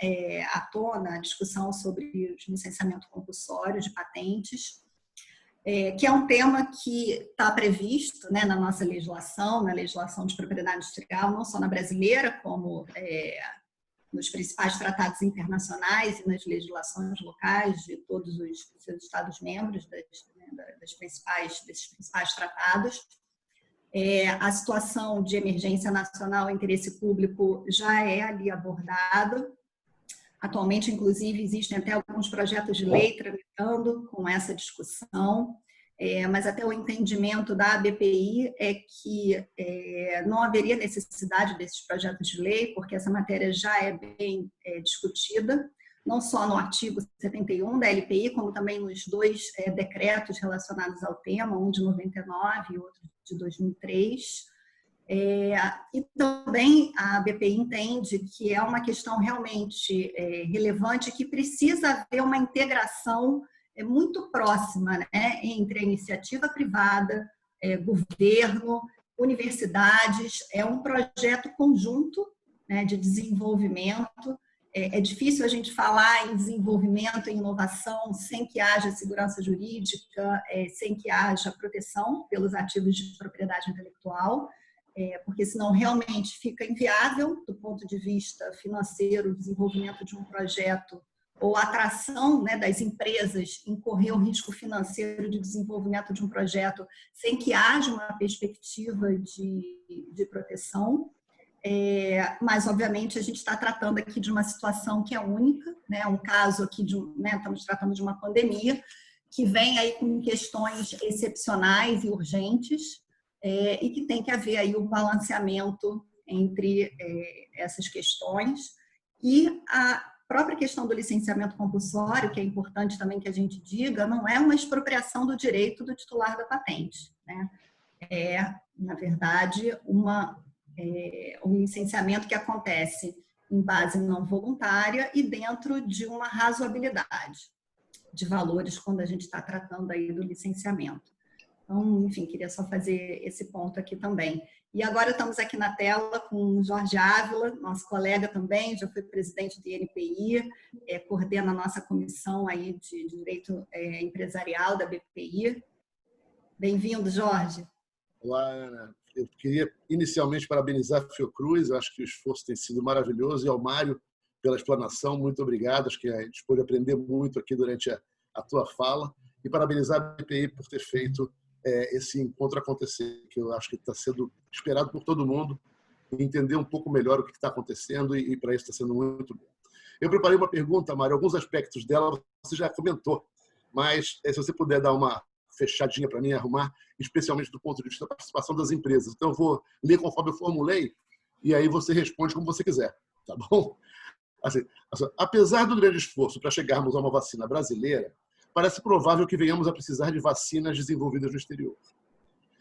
à tona a discussão sobre o licenciamento compulsório de patentes, que é um tema que está previsto na nossa legislação, na legislação de propriedade industrial, não só na brasileira, como nos principais tratados internacionais e nas legislações locais de todos os seus Estados-membros desses principais tratados. A situação de emergência nacional, interesse público, já é ali abordada. Atualmente, inclusive, existem até alguns projetos de lei tramitando com essa discussão, mas até o entendimento da BPI é que não haveria necessidade desses projetos de lei, porque essa matéria já é bem discutida, não só no artigo 71 da LPI, como também nos dois decretos relacionados ao tema, um de 99 e outro de 2003. E também a BPI entende que é uma questão realmente relevante, que precisa haver uma integração muito próxima entre a iniciativa privada, governo, universidades. É um projeto conjunto de desenvolvimento. É difícil a gente falar em desenvolvimento e inovação sem que haja segurança jurídica, sem que haja proteção pelos ativos de propriedade intelectual, porque senão realmente fica inviável do ponto de vista financeiro o desenvolvimento de um projeto ou a atração das empresas em correr o risco financeiro de desenvolvimento de um projeto sem que haja uma perspectiva de proteção. Mas, obviamente, a gente está tratando aqui de uma situação que é única, um caso aqui estamos tratando de uma pandemia que vem aí com questões excepcionais e urgentes, e que tem que haver aí um balanceamento entre essas questões. E a própria questão do licenciamento compulsório, que é importante também que a gente diga, não é uma expropriação do direito do titular da patente. Na verdade, um licenciamento que acontece em base não voluntária e dentro de uma razoabilidade de valores quando a gente está tratando aí do licenciamento. Então, enfim, queria só fazer esse ponto aqui também. E agora estamos aqui na tela com o Jorge Ávila, nosso colega também, já foi presidente do INPI, coordena a nossa comissão aí de Direito Empresarial da BPI. Bem-vindo, Jorge. Olá, Ana. Eu queria inicialmente parabenizar a Fiocruz, acho que o esforço tem sido maravilhoso, e ao Mário pela explanação, muito obrigado, acho que a gente pôde aprender muito aqui durante a tua fala, e parabenizar a BPI por ter feito esse encontro acontecer, que eu acho que está sendo esperado por todo mundo, entender um pouco melhor o que está acontecendo, e para isso está sendo muito bom. Eu preparei uma pergunta, Mário, alguns aspectos dela você já comentou, mas se você puder dar uma fechadinha para mim, arrumar, especialmente do ponto de vista da participação das empresas. Então, eu vou ler conforme eu formulei e aí você responde como você quiser, tá bom? Assim, apesar do grande esforço para chegarmos a uma vacina brasileira, parece provável que venhamos a precisar de vacinas desenvolvidas no exterior.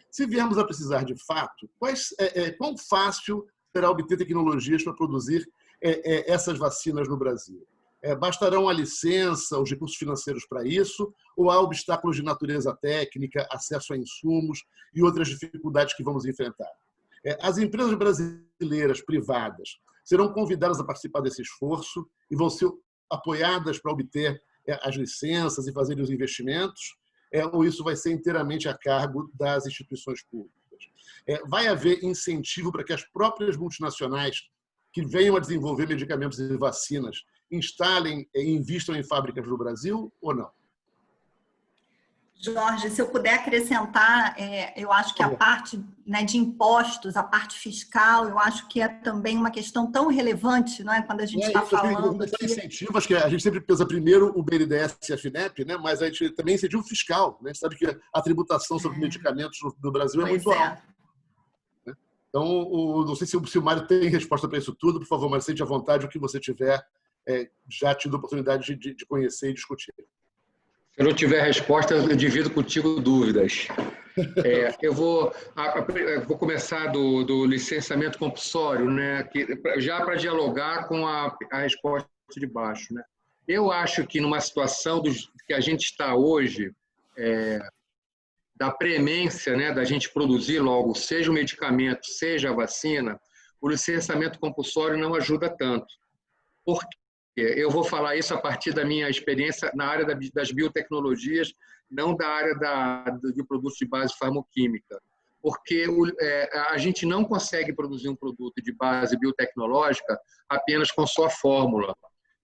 Se viermos a precisar de fato, quão fácil será obter tecnologias para produzir essas vacinas no Brasil? Bastarão a licença, os recursos financeiros para isso, ou há obstáculos de natureza técnica, acesso a insumos e outras dificuldades que vamos enfrentar? As empresas brasileiras privadas serão convidadas a participar desse esforço e vão ser apoiadas para obter as licenças e fazer os investimentos, ou isso vai ser inteiramente a cargo das instituições públicas? Vai haver incentivo para que as próprias multinacionais que venham a desenvolver medicamentos e vacinas instalem e invistam em fábricas no Brasil ou não? Jorge, se eu puder acrescentar, eu acho que a parte, né, de impostos, a parte fiscal, eu acho que é também uma questão tão relevante, não é? Quando a gente está falando aqui... Incentivos, que a gente sempre pensa primeiro o BNDES e a FINEP, né? Mas a gente também incentivo fiscal, né? Sabe que a tributação sobre medicamentos no Brasil é muito alta. Né? Então, não sei se o Mário tem resposta para isso tudo. Por favor, Mário, sente à vontade o que você tiver já tido a oportunidade de conhecer e discutir. Se eu não tiver resposta, eu divido contigo dúvidas. Eu vou começar do licenciamento compulsório, né? Já para dialogar com a resposta de baixo. Né? Eu acho que numa situação que a gente está hoje, da premência, né, da gente produzir logo, seja o medicamento, seja a vacina, o licenciamento compulsório não ajuda tanto. Por quê? Eu vou falar isso a partir da minha experiência na área das biotecnologias, não da área de produtos de base farmacêutica, porque a gente não consegue produzir um produto de base biotecnológica apenas com sua fórmula.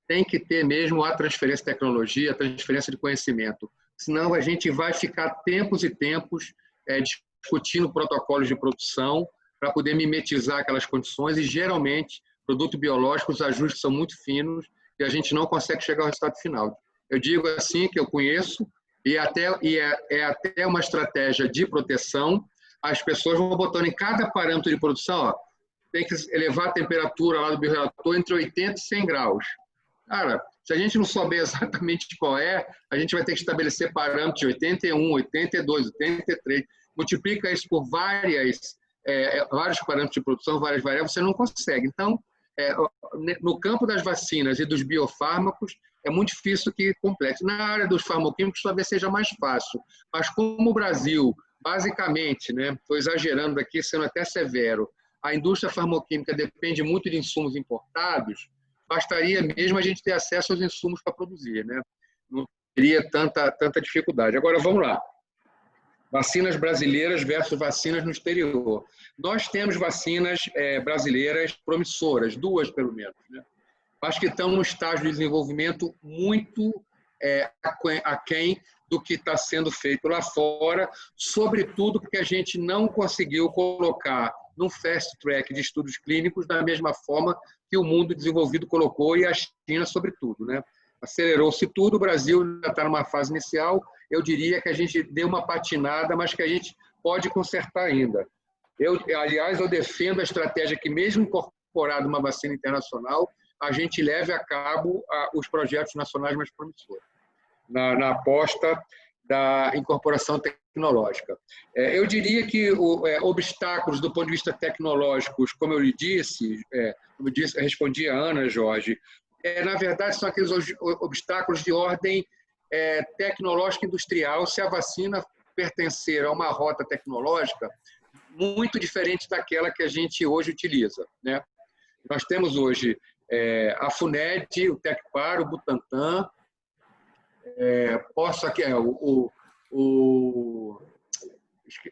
Tem que ter mesmo a transferência de tecnologia, a transferência de conhecimento, senão a gente vai ficar tempos e tempos discutindo protocolos de produção para poder mimetizar aquelas condições e, geralmente, produto biológico, os ajustes são muito finos e a gente não consegue chegar ao resultado final. Eu digo assim, que eu conheço, é até uma estratégia de proteção. As pessoas vão botando em cada parâmetro de produção, ó, tem que elevar a temperatura lá do bioreator entre 80 e 100 graus. Cara, se a gente não souber exatamente qual a gente vai ter que estabelecer parâmetros de 81, 82, 83, multiplica isso por vários parâmetros de produção, várias variáveis, você não consegue. Então, no campo das vacinas e dos biofármacos, é muito difícil que complete. Na área dos farmacêuticos, talvez seja mais fácil. Mas como o Brasil, basicamente, né, estou exagerando aqui, sendo até severo, a indústria farmacêutica depende muito de insumos importados, bastaria mesmo a gente ter acesso aos insumos para produzir, né? Não teria tanta dificuldade. Agora, vamos lá. Vacinas brasileiras versus vacinas no exterior. Nós temos vacinas brasileiras promissoras, 2 pelo menos, né? Acho que estão num estágio de desenvolvimento muito aquém do que está sendo feito lá fora, sobretudo porque a gente não conseguiu colocar num fast track de estudos clínicos da mesma forma que o mundo desenvolvido colocou e a China, sobretudo, né? Acelerou-se tudo, o Brasil já está numa fase inicial, eu diria que a gente deu uma patinada, mas que a gente pode consertar ainda. Aliás, eu defendo a estratégia que, mesmo incorporado uma vacina internacional, a gente leve a cabo os projetos nacionais mais promissores, na aposta da incorporação tecnológica. Eu diria que obstáculos do ponto de vista tecnológico, como eu lhe disse, respondi a Ana, Jorge, na verdade são aqueles obstáculos de ordem tecnológica industrial, se a vacina pertencer a uma rota tecnológica muito diferente daquela que a gente hoje utiliza, né? Nós temos hoje a FUNED, o Tecpar, o Butantan,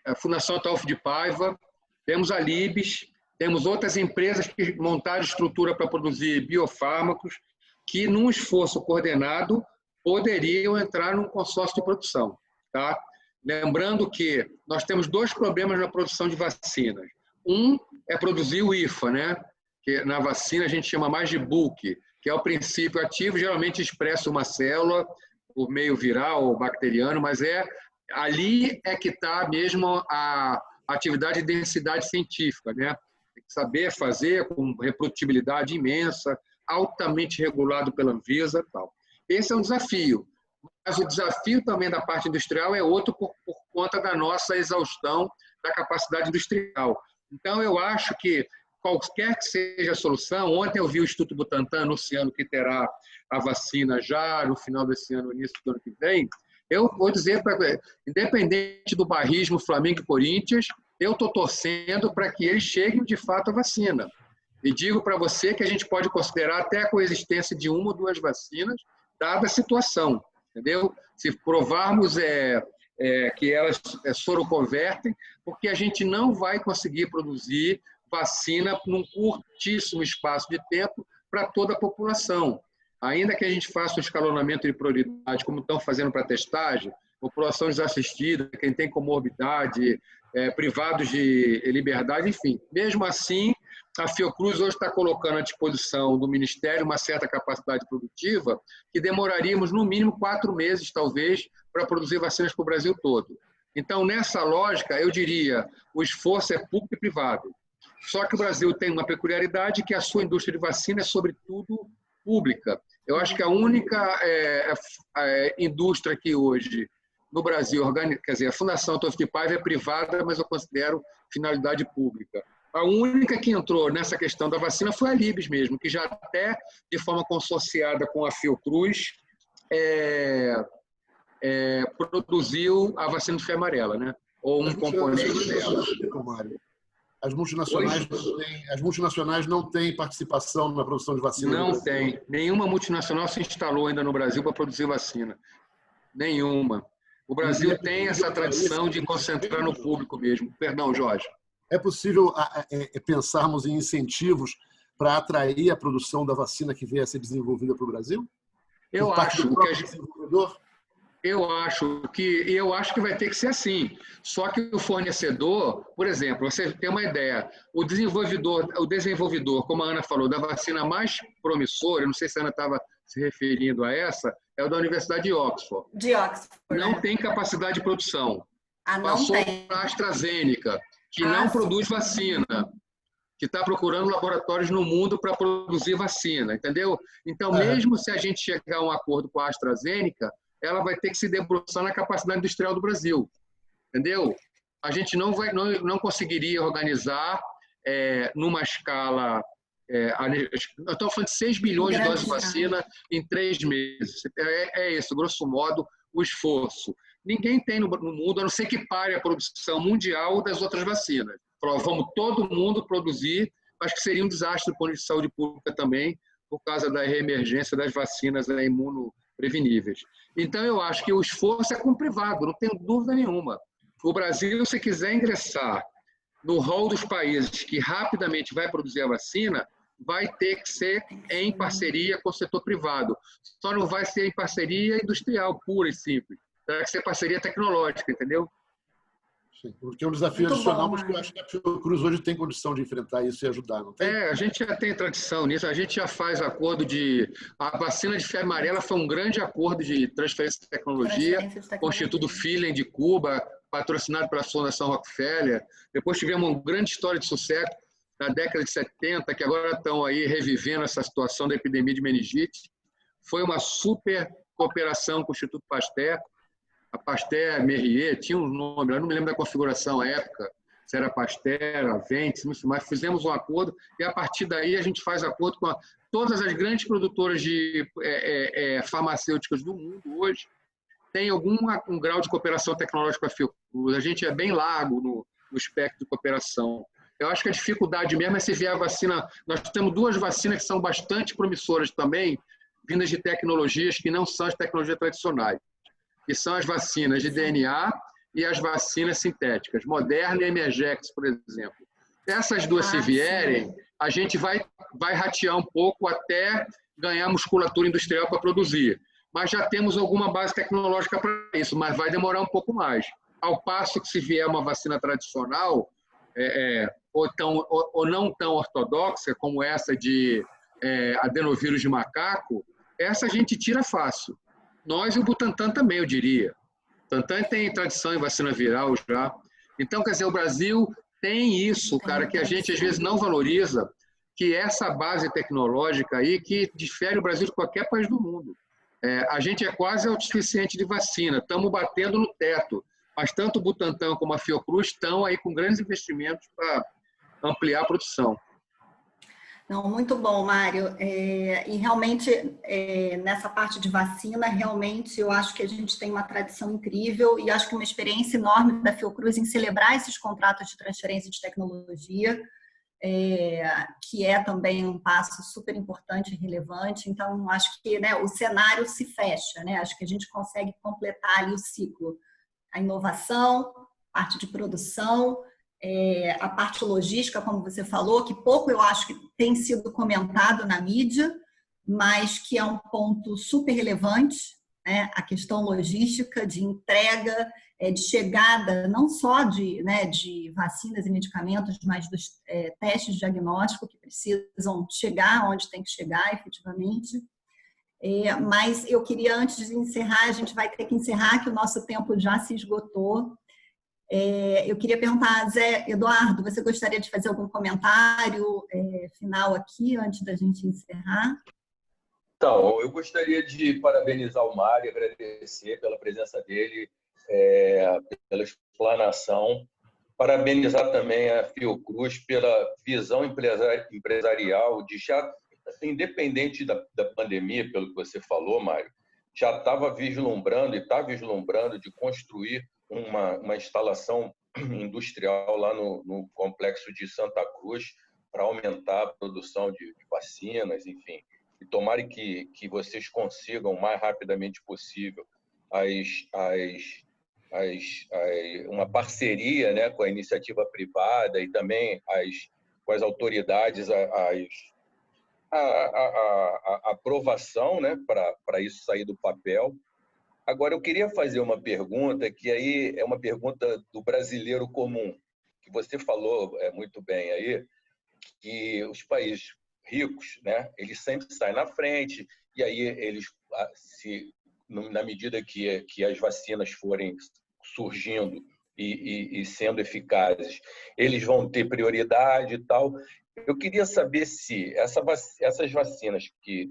a Fundação Ataulfo de Paiva, temos a Libes, temos outras empresas que montaram estrutura para produzir biofármacos que, num esforço coordenado, poderiam entrar num consórcio de produção. Tá? Lembrando que nós temos 2 problemas na produção de vacinas. Um é produzir o IFA, né? Que na vacina a gente chama mais de bulk, que é o princípio ativo, geralmente expressa uma célula, por meio viral ou bacteriano, mas ali que está mesmo a atividade de densidade científica, né? Tem que saber fazer com reprodutibilidade imensa, altamente regulado pela Anvisa e tal. Esse é um desafio, mas o desafio também da parte industrial é outro por conta da nossa exaustão da capacidade industrial. Então, eu acho que qualquer que seja a solução, ontem eu vi o Instituto Butantan anunciando que terá a vacina já no final desse ano, início do ano que vem. Eu vou dizer, independente do barrismo Flamengo e Corinthians, eu estou torcendo para que eles cheguem de fato à vacina. E digo para você que a gente pode considerar até a coexistência de uma ou duas vacinas, dada a situação, entendeu? Se provarmos que elas soroconvertem, porque a gente não vai conseguir produzir vacina num curtíssimo espaço de tempo para toda a população. Ainda que a gente faça um escalonamento de prioridade, como estão fazendo para testagem, população desassistida, quem tem comorbidade, privados de liberdade, enfim. Mesmo assim, a Fiocruz hoje está colocando à disposição do Ministério uma certa capacidade produtiva que demoraríamos, no mínimo, 4 meses, talvez, para produzir vacinas para o Brasil todo. Então, nessa lógica, eu diria, o esforço é público e privado. Só que o Brasil tem uma peculiaridade que a sua indústria de vacina é, sobretudo, pública. Eu acho que a única indústria que hoje, no Brasil, quer dizer, a Fundação Otto de Paiva é privada, mas eu considero finalidade pública. A única que entrou nessa questão da vacina foi a Libes mesmo, que já até de forma consorciada com a Fiocruz produziu a vacina de febre amarela, né? Ou um componente dela. As multinacionais não têm participação na produção de vacina? Não tem. Nenhuma multinacional se instalou ainda no Brasil para produzir vacina. Nenhuma. O Brasil tem essa tradição de concentrar no público mesmo. Perdão, Jorge. É possível pensarmos em incentivos para atrair a produção da vacina que venha a ser desenvolvida para o Brasil? Eu acho que vai ter que ser assim. Só que o fornecedor, por exemplo, você tem uma ideia, o desenvolvedor, como a Ana falou, da vacina mais promissora, eu não sei se a Ana estava se referindo a essa, é o da Universidade de Oxford. Não tem capacidade de produção. Passou para a AstraZeneca, que não produz vacina, que está procurando laboratórios no mundo para produzir vacina, entendeu? Então, mesmo se a gente chegar a um acordo com a AstraZeneca, ela vai ter que se debruçar na capacidade industrial do Brasil, entendeu? A gente não conseguiria organizar numa escala... eu estou falando de 6 bilhões de doses de vacina em 3 meses. É isso, grosso modo, o esforço. Ninguém tem no mundo, a não ser que pare a produção mundial das outras vacinas. Vamos todo mundo produzir, acho que seria um desastre do ponto de saúde pública também, por causa da reemergência das vacinas imunopreveníveis. Então, eu acho que o esforço é com o privado, não tenho dúvida nenhuma. O Brasil, se quiser ingressar no rol dos países que rapidamente vai produzir a vacina, vai ter que ser em parceria com o setor privado. Só não vai ser em parceria industrial, pura e simples. Terá que ser parceria tecnológica, entendeu? Sim, porque é um desafio adicional, mas eu acho que a Fiocruz hoje tem condição de enfrentar isso e ajudar, não tem? A gente já tem tradição nisso, a gente já faz acordo de... A vacina de febre amarela foi um grande acordo de transferência de tecnologia com o Instituto Fillen de Cuba, patrocinado pela Fundação Rockefeller. Depois tivemos uma grande história de sucesso na década de 70, que agora estão aí revivendo essa situação da epidemia de meningite. Foi uma super cooperação com o Instituto Pasteur. A Pasteur, Merrier, tinha um nome, eu não me lembro da configuração à época, se era Pasteur, Aventis, mas fizemos um acordo e a partir daí a gente faz acordo com todas as grandes produtoras de farmacêuticas do mundo hoje, tem um grau de cooperação tecnológica com a Fiocruz. A gente é bem largo no espectro de cooperação. Eu acho que a dificuldade mesmo é se vier a vacina. Nós temos 2 vacinas que são bastante promissoras também, vindas de tecnologias que não são as tecnologias tradicionais, que são as vacinas de DNA e as vacinas sintéticas, Moderna e Emergex, por exemplo. Essas 2, se vierem, a gente vai ratear um pouco até ganhar musculatura industrial para produzir. Mas já temos alguma base tecnológica para isso, mas vai demorar um pouco mais. Ao passo que, se vier uma vacina tradicional, ou não tão ortodoxa, como essa de adenovírus de macaco, essa a gente tira fácil. Nós e o Butantan também, eu diria. O Butantan tem tradição em vacina viral já. Então, quer dizer, o Brasil tem isso, cara, que a gente às vezes não valoriza, que é essa base tecnológica aí que difere o Brasil de qualquer país do mundo. A gente é quase autossuficiente de vacina, estamos batendo no teto, mas tanto o Butantan como a Fiocruz estão aí com grandes investimentos para ampliar a produção. Não, muito bom, Mário. E realmente, nessa parte de vacina, realmente eu acho que a gente tem uma tradição incrível e acho que uma experiência enorme da Fiocruz em celebrar esses contratos de transferência de tecnologia. que é também um passo super importante e relevante. Então, acho que, né, o cenário se fecha, né? Acho que a gente consegue completar ali o ciclo. A inovação, parte de produção, a parte logística, como você falou, que pouco eu acho que tem sido comentado na mídia, mas que é um ponto super relevante, né? A questão logística de entrega, de chegada, não só de vacinas e medicamentos, mas dos testes de diagnóstico que precisam chegar onde tem que chegar, efetivamente. Mas eu queria, antes de encerrar, a gente vai ter que encerrar, que o nosso tempo já se esgotou. Eu queria perguntar, Zé Eduardo, você gostaria de fazer algum comentário final aqui, antes da gente encerrar? Então, eu gostaria de parabenizar o Mário, agradecer pela presença dele, pela explanação. Parabenizar também a Fiocruz pela visão empresarial, de já, independente da pandemia, pelo que você falou, Mário, já estava vislumbrando e está vislumbrando de construir uma instalação industrial lá no complexo de Santa Cruz para aumentar a produção de vacinas, enfim. E tomara que vocês consigam o mais rapidamente possível uma parceria, né, com a iniciativa privada e também com as autoridades, a aprovação, né, para isso sair do papel. Agora, eu queria fazer uma pergunta, que aí é uma pergunta do brasileiro comum, que você falou muito bem aí, que os países ricos, né, eles sempre saem na frente, e aí eles, na medida que as vacinas forem surgindo e sendo eficazes, eles vão ter prioridade e tal. Eu queria saber se essas vacinas que...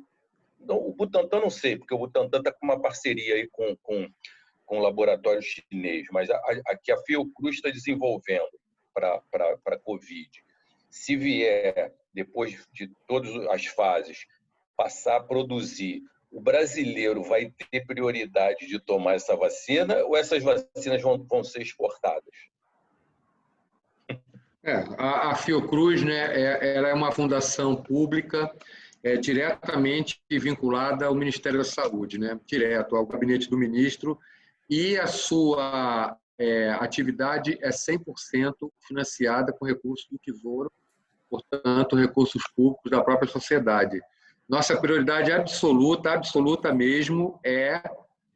O Butantan não sei, porque o Butantan está com uma parceria aí com o laboratório chinês, mas a que a Fiocruz está desenvolvendo para a Covid, se vier, depois de todas as fases, passar a produzir, o brasileiro vai ter prioridade de tomar essa vacina ou essas vacinas vão ser exportadas? A Fiocruz, né, ela é uma fundação pública diretamente vinculada ao Ministério da Saúde, né, direto ao gabinete do ministro, e a sua atividade é 100% financiada com recursos do Tesouro, portanto, recursos públicos da própria sociedade. Nossa prioridade absoluta mesmo, é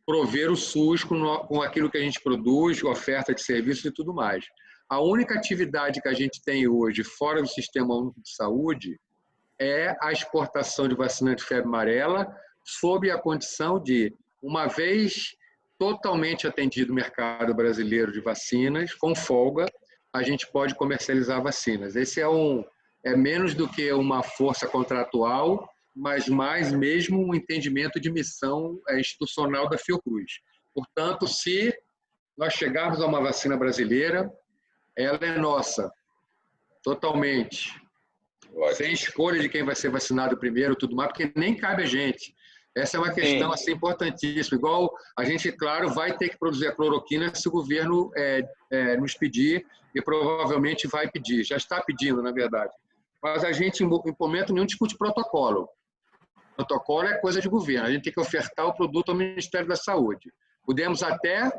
prover o SUS com aquilo que a gente produz, oferta de serviços e tudo mais. A única atividade que a gente tem hoje, fora do Sistema Único de Saúde, é a exportação de vacina de febre amarela, sob a condição de, uma vez totalmente atendido o mercado brasileiro de vacinas, com folga, a gente pode comercializar vacinas. Esse é menos do que uma força contratual, mas mais mesmo um entendimento de missão institucional da Fiocruz. Portanto, se nós chegarmos a uma vacina brasileira, ela é nossa, totalmente. Ótimo. Sem escolha de quem vai ser vacinado primeiro, tudo mais, porque nem cabe a gente. Essa é uma questão assim, importantíssima. Igual a gente, claro, vai ter que produzir a cloroquina se o governo nos pedir, e provavelmente vai pedir. Já está pedindo, na verdade. Mas a gente, em momento nenhum, discute protocolo. Protocolo é coisa de governo. A gente tem que ofertar o produto ao Ministério da Saúde. Podemos até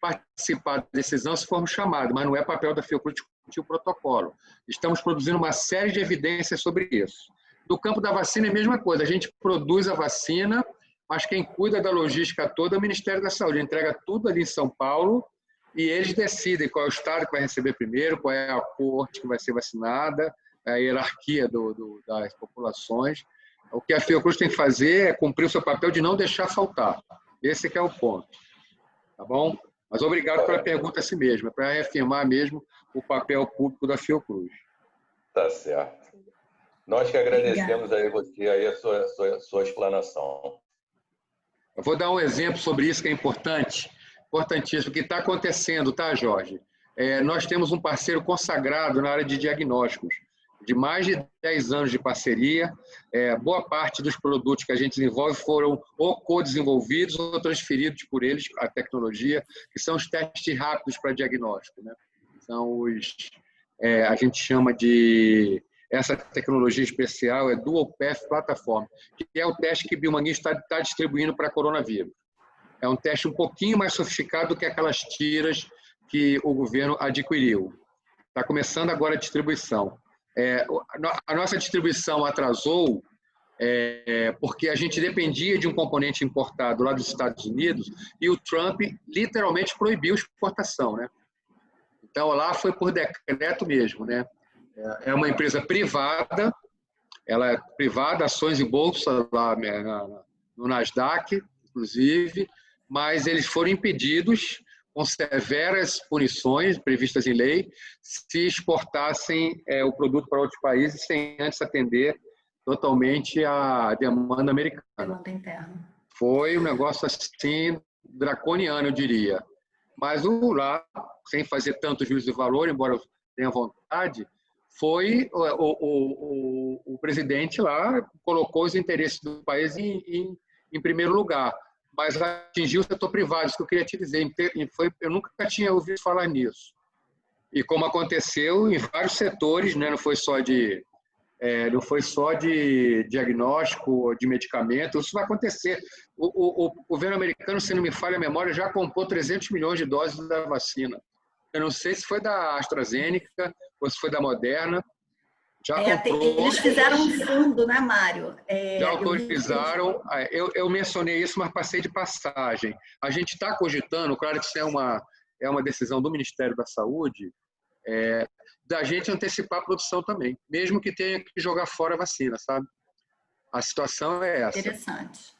participar da decisão se formos chamados, mas não é papel da Fiocruz discutir o protocolo. Estamos produzindo uma série de evidências sobre isso. No campo da vacina é a mesma coisa. A gente produz a vacina, mas quem cuida da logística toda é o Ministério da Saúde. Entrega tudo ali em São Paulo e eles decidem qual é o estado que vai receber primeiro, qual é a coorte que vai ser vacinada, a hierarquia das populações. O que a Fiocruz tem que fazer é cumprir o seu papel de não deixar faltar. Esse que é o ponto. Tá bom? Mas obrigado pela pergunta a si mesmo, para reafirmar mesmo o papel público da Fiocruz. Tá certo. Nós que agradecemos aí você aí a sua explanação. Eu vou dar um exemplo sobre isso que é importante, importantíssimo, o que está acontecendo, tá, Jorge? Nós temos um parceiro consagrado na área de diagnósticos, de mais de 10 anos de parceria. Boa parte dos produtos que a gente desenvolve foram ou co-desenvolvidos ou transferidos por eles, a tecnologia, que são os testes rápidos para diagnóstico, né? São a gente chama de essa tecnologia especial é Dual Path Platform, que é o teste que Biomanguinhos está distribuindo para coronavírus. É um teste um pouquinho mais sofisticado do que aquelas tiras que o governo adquiriu. Está começando agora a distribuição. A nossa distribuição atrasou porque a gente dependia de um componente importado lá dos Estados Unidos e o Trump literalmente proibiu a exportação, né? Então, lá foi por decreto mesmo, né? É uma empresa privada, ela é privada, ações em bolsa lá no Nasdaq, inclusive, mas eles foram impedidos com severas punições previstas em lei se exportassem o produto para outros países sem antes atender totalmente a demanda americana. Demanda interna. Foi um negócio assim draconiano, eu diria. Mas lá, sem fazer tanto juízo de valor, embora eu tenha vontade, foi o presidente lá colocou os interesses do país em primeiro lugar, mas atingiu o setor privado, isso que eu queria te dizer. Eu nunca tinha ouvido falar nisso. E como aconteceu em vários setores, né, não foi só de diagnóstico, de medicamento, isso vai acontecer. O governo americano, se não me falha a memória, já comprou 300 milhões de doses da vacina. Eu não sei se foi da AstraZeneca ou se foi da Moderna. Já comprou. Eles fizeram um fundo, né, Mário? Já autorizaram. Eu mencionei isso, mas passei de passagem. A gente está cogitando, claro que isso é uma decisão do Ministério da Saúde, da gente antecipar a produção também, mesmo que tenha que jogar fora a vacina, sabe? A situação é essa. Interessante.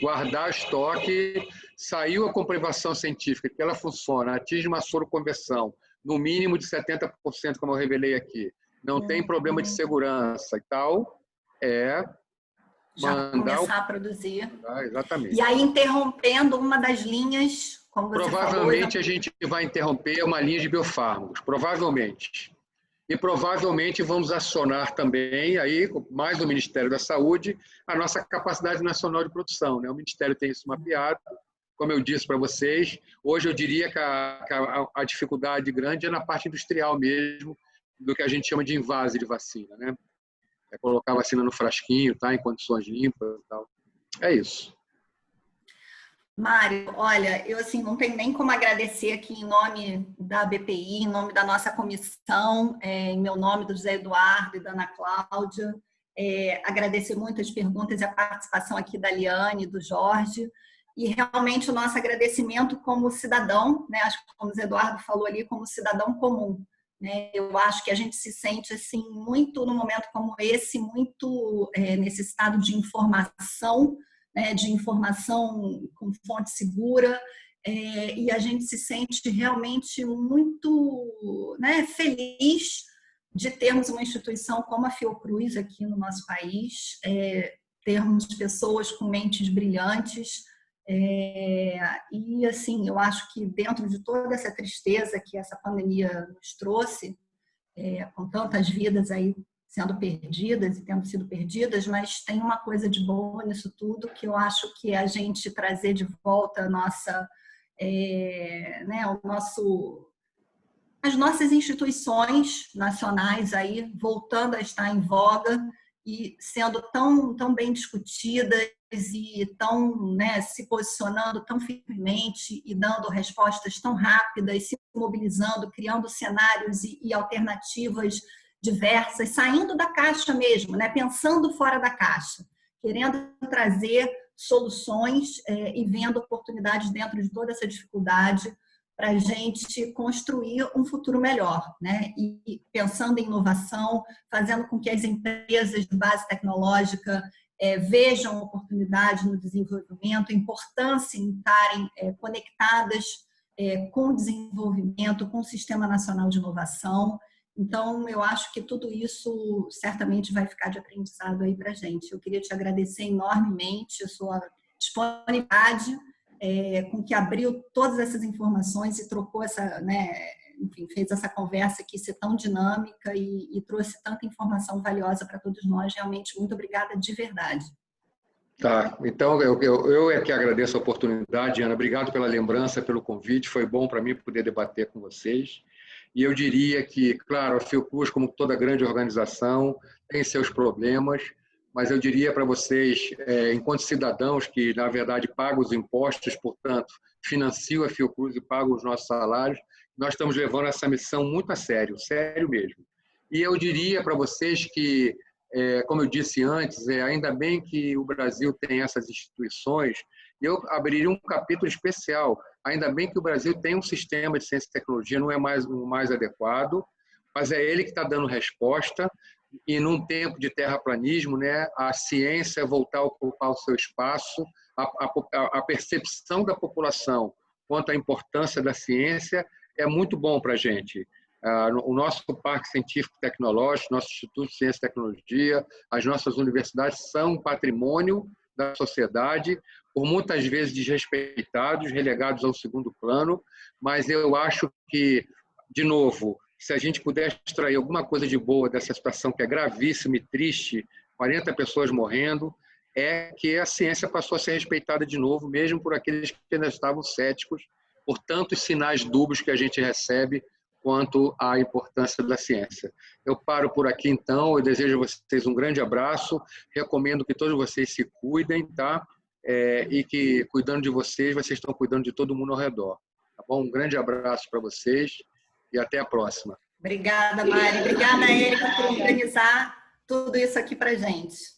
Guardar estoque, saiu a comprovação científica que ela funciona, atinge uma soroconversão no mínimo de 70%, como eu revelei aqui, não tem problema de segurança e tal, já começar a produzir. Exatamente. E aí, interrompendo uma das linhas, como você provavelmente falou, a gente vai interromper uma linha de biofármacos, provavelmente. E provavelmente vamos acionar também, aí, mais do Ministério da Saúde, a nossa capacidade nacional de produção, né? O Ministério tem isso mapeado, como eu disse para vocês. Hoje eu diria que a dificuldade grande é na parte industrial mesmo, do que a gente chama de invase de vacina, né? É colocar a vacina no frasquinho, tá? Em condições limpas e tal. É isso. Mário, olha, eu assim não tenho nem como agradecer aqui em nome da BPI, em nome da nossa comissão, em meu nome do José Eduardo e da Ana Cláudia, agradecer muito as perguntas e a participação aqui da Liane, do Jorge, e realmente o nosso agradecimento como cidadão, né? Acho que como o José Eduardo falou ali, como cidadão comum, né? Eu acho que a gente se sente assim muito num momento como esse, muito necessitado de informação, de informação com fonte segura, e a gente se sente realmente muito, né, feliz de termos uma instituição como a Fiocruz aqui no nosso país, termos pessoas com mentes brilhantes, e assim, eu acho que dentro de toda essa tristeza que essa pandemia nos trouxe, com tantas vidas aí sendo perdidas e tendo sido perdidas, mas tem uma coisa de boa nisso tudo, que eu acho que é a gente trazer de volta a nossa, as nossas instituições nacionais aí voltando a estar em voga e sendo tão bem discutidas e se posicionando tão firmemente e dando respostas tão rápidas, se mobilizando, criando cenários e alternativas diversas, saindo da caixa mesmo, né? Pensando fora da caixa, querendo trazer soluções e vendo oportunidades dentro de toda essa dificuldade para a gente construir um futuro melhor, né? E pensando em inovação, fazendo com que as empresas de base tecnológica vejam oportunidade no desenvolvimento, a importância em estarem conectadas com o desenvolvimento, com o Sistema Nacional de Inovação. Então, eu acho que tudo isso certamente vai ficar de aprendizado aí para a gente. Eu queria te agradecer enormemente a sua disponibilidade, com que abriu todas essas informações e trocou essa, enfim, fez essa conversa aqui ser tão dinâmica e trouxe tanta informação valiosa para todos nós. Realmente, muito obrigada de verdade. Tá, então eu é que agradeço a oportunidade, Ana. Obrigado pela lembrança, pelo convite. Foi bom para mim poder debater com vocês. E eu diria que, claro, a Fiocruz, como toda grande organização, tem seus problemas, mas eu diria para vocês, enquanto cidadãos que, na verdade, pagam os impostos, portanto, financiam a Fiocruz e pagam os nossos salários, nós estamos levando essa missão muito a sério, sério mesmo. E eu diria para vocês que, como eu disse antes, ainda bem que o Brasil tem essas instituições, eu abriria um capítulo especial. Ainda bem que o Brasil tem um sistema de ciência e tecnologia, não é mais o mais adequado, mas é ele que está dando resposta. E num tempo de terraplanismo, né, a ciência voltar a ocupar o seu espaço, a percepção da população quanto à importância da ciência é muito bom para a gente. O nosso Parque Científico e Tecnológico, nosso Instituto de Ciência e Tecnologia, as nossas universidades são um patrimônio da sociedade, por muitas vezes desrespeitados, relegados ao segundo plano, mas eu acho que, de novo, se a gente puder extrair alguma coisa de boa dessa situação que é gravíssima e triste, 40 pessoas morrendo, é que a ciência passou a ser respeitada de novo, mesmo por aqueles que ainda estavam céticos, por tantos sinais dúbios que a gente recebe quanto à importância da ciência. Eu paro por aqui, então. Eu desejo a vocês um grande abraço. Recomendo que todos vocês se cuidem, tá? E que, cuidando de vocês estão cuidando de todo mundo ao redor. Tá bom? Um grande abraço para vocês e até a próxima. Obrigada, Mari. Obrigada, Érica, por organizar tudo isso aqui para a gente.